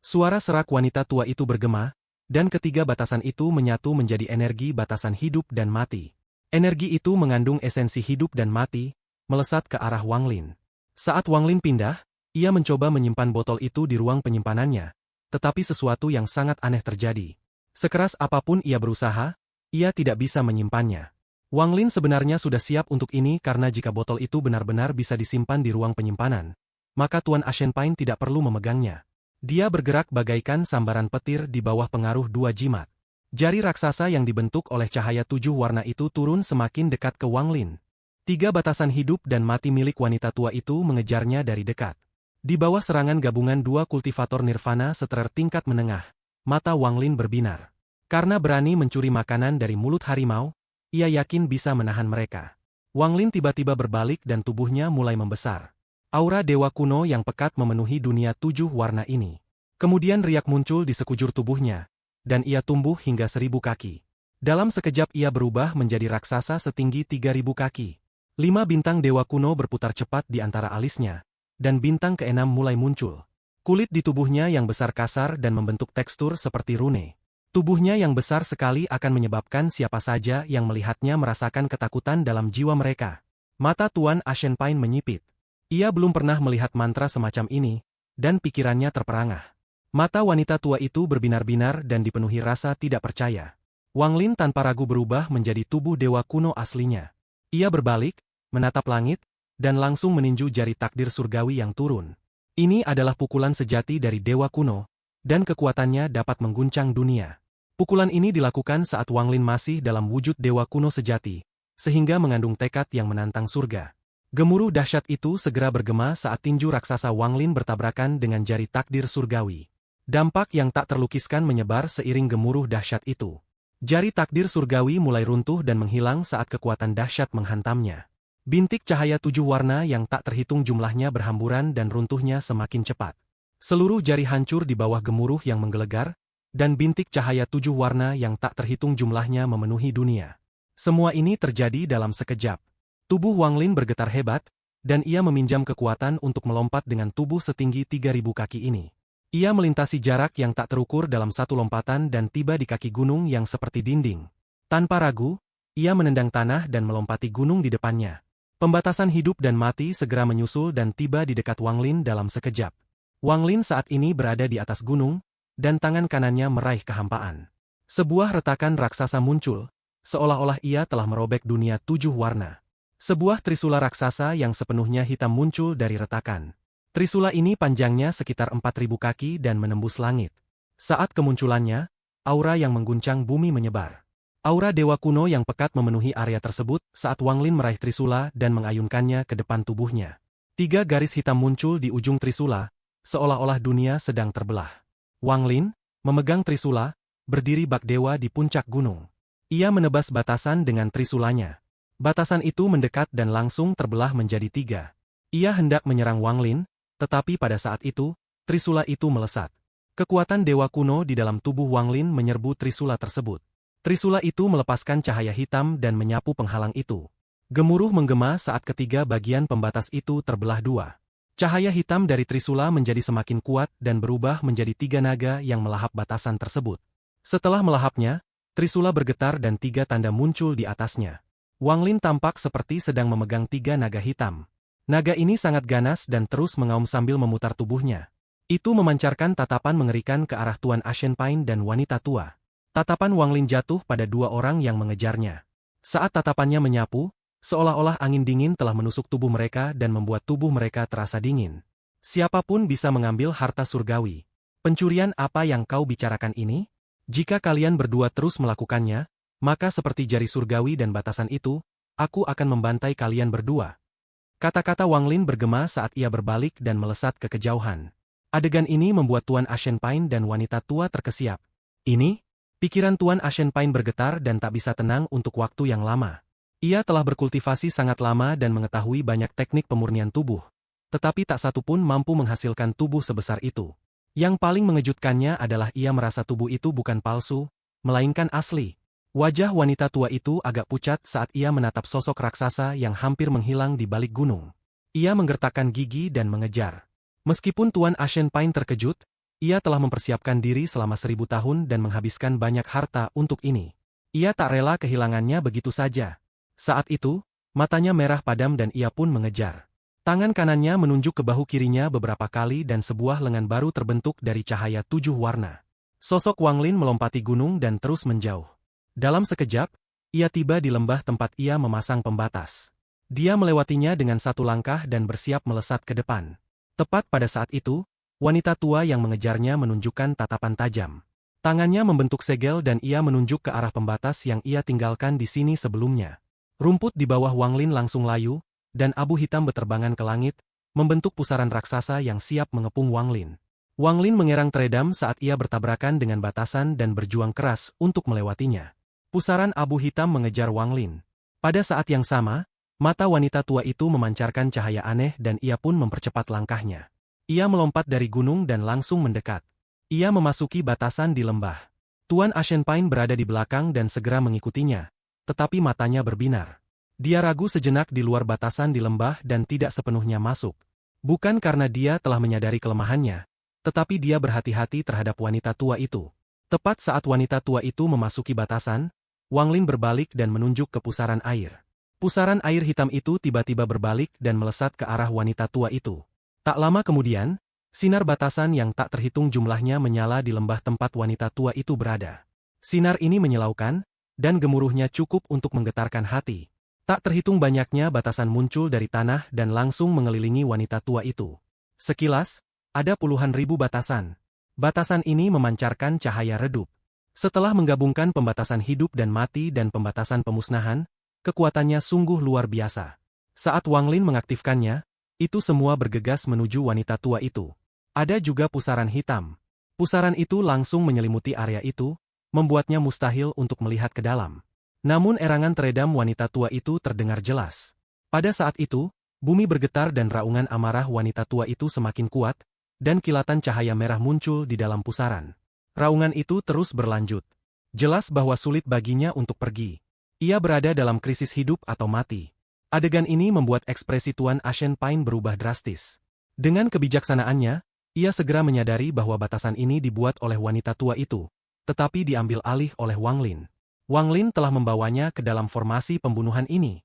Suara serak wanita tua itu bergema, dan ketiga batasan itu menyatu menjadi energi batasan hidup dan mati. Energi itu mengandung esensi hidup dan mati, melesat ke arah Wang Lin. Saat Wang Lin pindah, ia mencoba menyimpan botol itu di ruang penyimpanannya, tetapi sesuatu yang sangat aneh terjadi. Sekeras apapun ia berusaha, ia tidak bisa menyimpannya. Wang Lin sebenarnya sudah siap untuk ini karena jika botol itu benar-benar bisa disimpan di ruang penyimpanan, maka Tuan Ashenpain tidak perlu memegangnya. Dia bergerak bagaikan sambaran petir di bawah pengaruh 2 jimat. Jari raksasa yang dibentuk oleh cahaya 7 warna itu turun semakin dekat ke Wang Lin. 3 batasan hidup dan mati milik wanita tua itu mengejarnya dari dekat. Di bawah serangan gabungan 2 kultivator nirvana seterer tingkat menengah, mata Wang Lin berbinar. Karena berani mencuri makanan dari mulut harimau, ia yakin bisa menahan mereka. Wang Lin tiba-tiba berbalik dan tubuhnya mulai membesar. Aura dewa kuno yang pekat memenuhi dunia 7 warna ini. Kemudian riak muncul di sekujur tubuhnya, dan ia tumbuh hingga 1000 kaki. Dalam sekejap ia berubah menjadi raksasa setinggi 3000 kaki. 5 bintang dewa kuno berputar cepat di antara alisnya, dan bintang ke-6 mulai muncul. Kulit di tubuhnya yang besar kasar dan membentuk tekstur seperti rune. Tubuhnya yang besar sekali akan menyebabkan siapa saja yang melihatnya merasakan ketakutan dalam jiwa mereka. Mata Tuan Ashenpain menyipit. Ia belum pernah melihat mantra semacam ini, dan pikirannya terperangah. Mata wanita tua itu berbinar-binar dan dipenuhi rasa tidak percaya. Wang Lin tanpa ragu berubah menjadi tubuh dewa kuno aslinya. Ia berbalik, menatap langit, dan langsung meninju jari takdir surgawi yang turun. Ini adalah pukulan sejati dari dewa kuno, dan kekuatannya dapat mengguncang dunia. Pukulan ini dilakukan saat Wang Lin masih dalam wujud dewa kuno sejati, sehingga mengandung tekad yang menantang surga. Gemuruh dahsyat itu segera bergema saat tinju raksasa Wang Lin bertabrakan dengan jari takdir surgawi. Dampak yang tak terlukiskan menyebar seiring gemuruh dahsyat itu. Jari takdir surgawi mulai runtuh dan menghilang saat kekuatan dahsyat menghantamnya. Bintik cahaya 7 warna yang tak terhitung jumlahnya berhamburan dan runtuhnya semakin cepat. Seluruh jari hancur di bawah gemuruh yang menggelegar, dan bintik cahaya 7 warna yang tak terhitung jumlahnya memenuhi dunia. Semua ini terjadi dalam sekejap. Tubuh Wang Lin bergetar hebat, dan ia meminjam kekuatan untuk melompat dengan tubuh setinggi 3000 kaki ini. Ia melintasi jarak yang tak terukur dalam satu lompatan dan tiba di kaki gunung yang seperti dinding. Tanpa ragu, ia menendang tanah dan melompati gunung di depannya. Pembatasan hidup dan mati segera menyusul dan tiba di dekat Wang Lin dalam sekejap. Wang Lin saat ini berada di atas gunung, dan tangan kanannya meraih kehampaan. Sebuah retakan raksasa muncul, seolah-olah ia telah merobek dunia 7 warna. Sebuah trisula raksasa yang sepenuhnya hitam muncul dari retakan. Trisula ini panjangnya sekitar 4.000 kaki dan menembus langit. Saat kemunculannya, aura yang mengguncang bumi menyebar. Aura dewa kuno yang pekat memenuhi area tersebut saat Wang Lin meraih trisula dan mengayunkannya ke depan tubuhnya. 3 garis hitam muncul di ujung trisula, seolah-olah dunia sedang terbelah. Wang Lin, memegang trisula, berdiri bak dewa di puncak gunung. Ia menebas batasan dengan trisulanya. Batasan itu mendekat dan langsung terbelah menjadi 3. Ia hendak menyerang Wang Lin, tetapi pada saat itu, trisula itu melesat. Kekuatan dewa kuno di dalam tubuh Wang Lin menyerbu trisula tersebut. Trisula itu melepaskan cahaya hitam dan menyapu penghalang itu. Gemuruh menggema saat ketiga bagian pembatas itu terbelah 2. Cahaya hitam dari trisula menjadi semakin kuat dan berubah menjadi 3 naga yang melahap batasan tersebut. Setelah melahapnya, trisula bergetar dan 3 tanda muncul di atasnya. Wang Lin tampak seperti sedang memegang 3 naga hitam. Naga ini sangat ganas dan terus mengaum sambil memutar tubuhnya. Itu memancarkan tatapan mengerikan ke arah Tuan Ashen Pine dan wanita tua. Tatapan Wang Lin jatuh pada 2 orang yang mengejarnya. Saat tatapannya menyapu, seolah-olah angin dingin telah menusuk tubuh mereka dan membuat tubuh mereka terasa dingin. Siapapun bisa mengambil harta surgawi. Pencurian apa yang kau bicarakan ini? Jika kalian berdua terus melakukannya, maka seperti jari surgawi dan batasan itu, aku akan membantai kalian berdua. Kata-kata Wang Lin bergema saat ia berbalik dan melesat ke kejauhan. Adegan ini membuat Tuan Ashen Pine dan wanita tua terkesiap. Ini? Pikiran Tuan Ashen Pine bergetar dan tak bisa tenang untuk waktu yang lama. Ia telah berkultivasi sangat lama dan mengetahui banyak teknik pemurnian tubuh. Tetapi tak satu pun mampu menghasilkan tubuh sebesar itu. Yang paling mengejutkannya adalah ia merasa tubuh itu bukan palsu, melainkan asli. Wajah wanita tua itu agak pucat saat ia menatap sosok raksasa yang hampir menghilang di balik gunung. Ia menggertakkan gigi dan mengejar. Meskipun Tuan Ashen Pine terkejut, ia telah mempersiapkan diri selama 1000 tahun dan menghabiskan banyak harta untuk ini. Ia tak rela kehilangannya begitu saja. Saat itu, matanya merah padam dan ia pun mengejar. Tangan kanannya menunjuk ke bahu kirinya beberapa kali dan sebuah lengan baru terbentuk dari cahaya 7 warna. Sosok Wang Lin melompati gunung dan terus menjauh. Dalam sekejap, ia tiba di lembah tempat ia memasang pembatas. Dia melewatinya dengan 1 langkah dan bersiap melesat ke depan. Tepat pada saat itu, wanita tua yang mengejarnya menunjukkan tatapan tajam. Tangannya membentuk segel dan ia menunjuk ke arah pembatas yang ia tinggalkan di sini sebelumnya. Rumput di bawah Wang Lin langsung layu, dan abu hitam beterbangan ke langit, membentuk pusaran raksasa yang siap mengepung Wang Lin. Wang Lin mengerang teredam saat ia bertabrakan dengan batasan dan berjuang keras untuk melewatinya. Pusaran abu hitam mengejar Wang Lin. Pada saat yang sama, mata wanita tua itu memancarkan cahaya aneh dan ia pun mempercepat langkahnya. Ia melompat dari gunung dan langsung mendekat. Ia memasuki batasan di lembah. Tuan Ashen Pine berada di belakang dan segera mengikutinya, tetapi matanya berbinar. Dia ragu sejenak di luar batasan di lembah dan tidak sepenuhnya masuk. Bukan karena dia telah menyadari kelemahannya, tetapi dia berhati-hati terhadap wanita tua itu. Tepat saat wanita tua itu memasuki batasan, Wang Lin berbalik dan menunjuk ke pusaran air. Pusaran air hitam itu tiba-tiba berbalik dan melesat ke arah wanita tua itu. Tak lama kemudian, sinar batasan yang tak terhitung jumlahnya menyala di lembah tempat wanita tua itu berada. Sinar ini menyilaukan, dan gemuruhnya cukup untuk menggetarkan hati. Tak terhitung banyaknya batasan muncul dari tanah dan langsung mengelilingi wanita tua itu. Sekilas, ada puluhan ribu batasan. Batasan ini memancarkan cahaya redup. Setelah menggabungkan pembatasan hidup dan mati dan pembatasan pemusnahan, kekuatannya sungguh luar biasa. Saat Wang Lin mengaktifkannya, itu semua bergegas menuju wanita tua itu. Ada juga pusaran hitam. Pusaran itu langsung menyelimuti area itu, membuatnya mustahil untuk melihat ke dalam. Namun erangan teredam wanita tua itu terdengar jelas. Pada saat itu, bumi bergetar dan raungan amarah wanita tua itu semakin kuat, dan kilatan cahaya merah muncul di dalam pusaran. Raungan itu terus berlanjut. Jelas bahwa sulit baginya untuk pergi. Ia berada dalam krisis hidup atau mati. Adegan ini membuat ekspresi Tuan Ashen Pine berubah drastis. Dengan kebijaksanaannya, ia segera menyadari bahwa batasan ini dibuat oleh wanita tua itu, tetapi diambil alih oleh Wang Lin. Wang Lin telah membawanya ke dalam formasi pembunuhan ini.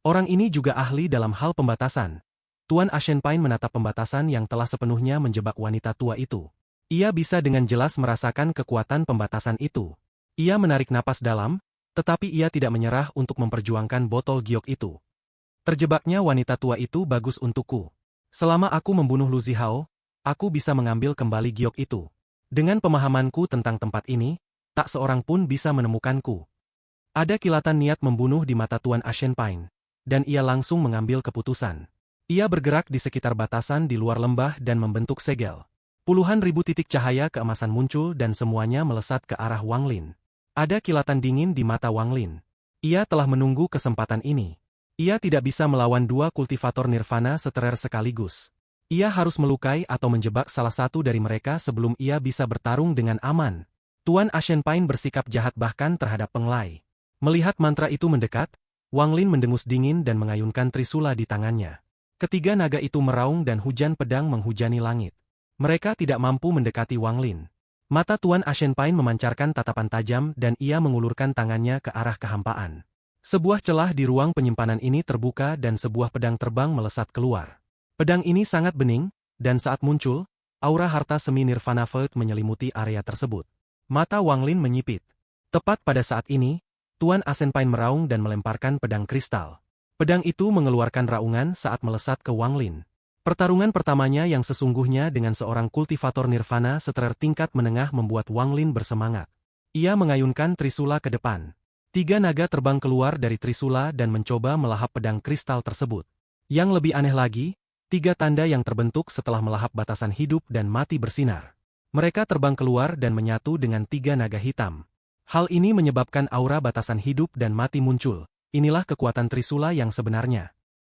Orang ini juga ahli dalam hal pembatasan. Tuan Ashenpine menatap pembatasan yang telah sepenuhnya menjebak wanita tua itu. Ia bisa dengan jelas merasakan kekuatan pembatasan itu. Ia menarik napas dalam, tetapi ia tidak menyerah untuk memperjuangkan botol giok itu. Terjebaknya wanita tua itu bagus untukku. Selama aku membunuh Lu Zihao, aku bisa mengambil kembali giok itu. Dengan pemahamanku tentang tempat ini, tak seorang pun bisa menemukanku. Ada kilatan niat membunuh di mata Tuan Ashenpine, dan ia langsung mengambil keputusan. Ia bergerak di sekitar batasan di luar lembah dan membentuk segel. Puluhan ribu titik cahaya keemasan muncul dan semuanya melesat ke arah Wang Lin. Ada kilatan dingin di mata Wang Lin. Ia telah menunggu kesempatan ini. Ia tidak bisa melawan dua kultivator nirvana seterer sekaligus. Ia harus melukai atau menjebak salah satu dari mereka sebelum ia bisa bertarung dengan aman. Tuan Ashenpine bersikap jahat bahkan terhadap Penglai. Melihat mantra itu mendekat, Wang Lin mendengus dingin dan mengayunkan trisula di tangannya. Ketiga naga itu meraung dan hujan pedang menghujani langit. Mereka tidak mampu mendekati Wang Lin. Mata Tuan Ashenpine memancarkan tatapan tajam dan ia mengulurkan tangannya ke arah kehampaan. Sebuah celah di ruang penyimpanan ini terbuka dan sebuah pedang terbang melesat keluar. Pedang ini sangat bening, dan saat muncul, aura harta semi Nirvana Void menyelimuti area tersebut. Mata Wang Lin menyipit. Tepat pada saat ini, Tuan Ashenpine meraung dan melemparkan pedang kristal. Pedang itu mengeluarkan raungan saat melesat ke Wang Lin. Pertarungan pertamanya yang sesungguhnya dengan seorang kultivator nirvana seterer tingkat menengah membuat Wang Lin bersemangat. Ia mengayunkan trisula ke depan. Tiga naga terbang keluar dari trisula dan mencoba melahap pedang kristal tersebut. Yang lebih aneh lagi, tiga tanda yang terbentuk setelah melahap batasan hidup dan mati bersinar. Mereka terbang keluar dan menyatu dengan tiga naga hitam. Hal ini menyebabkan aura batasan hidup dan mati muncul. Inilah kekuatan trisula yang sebenarnya.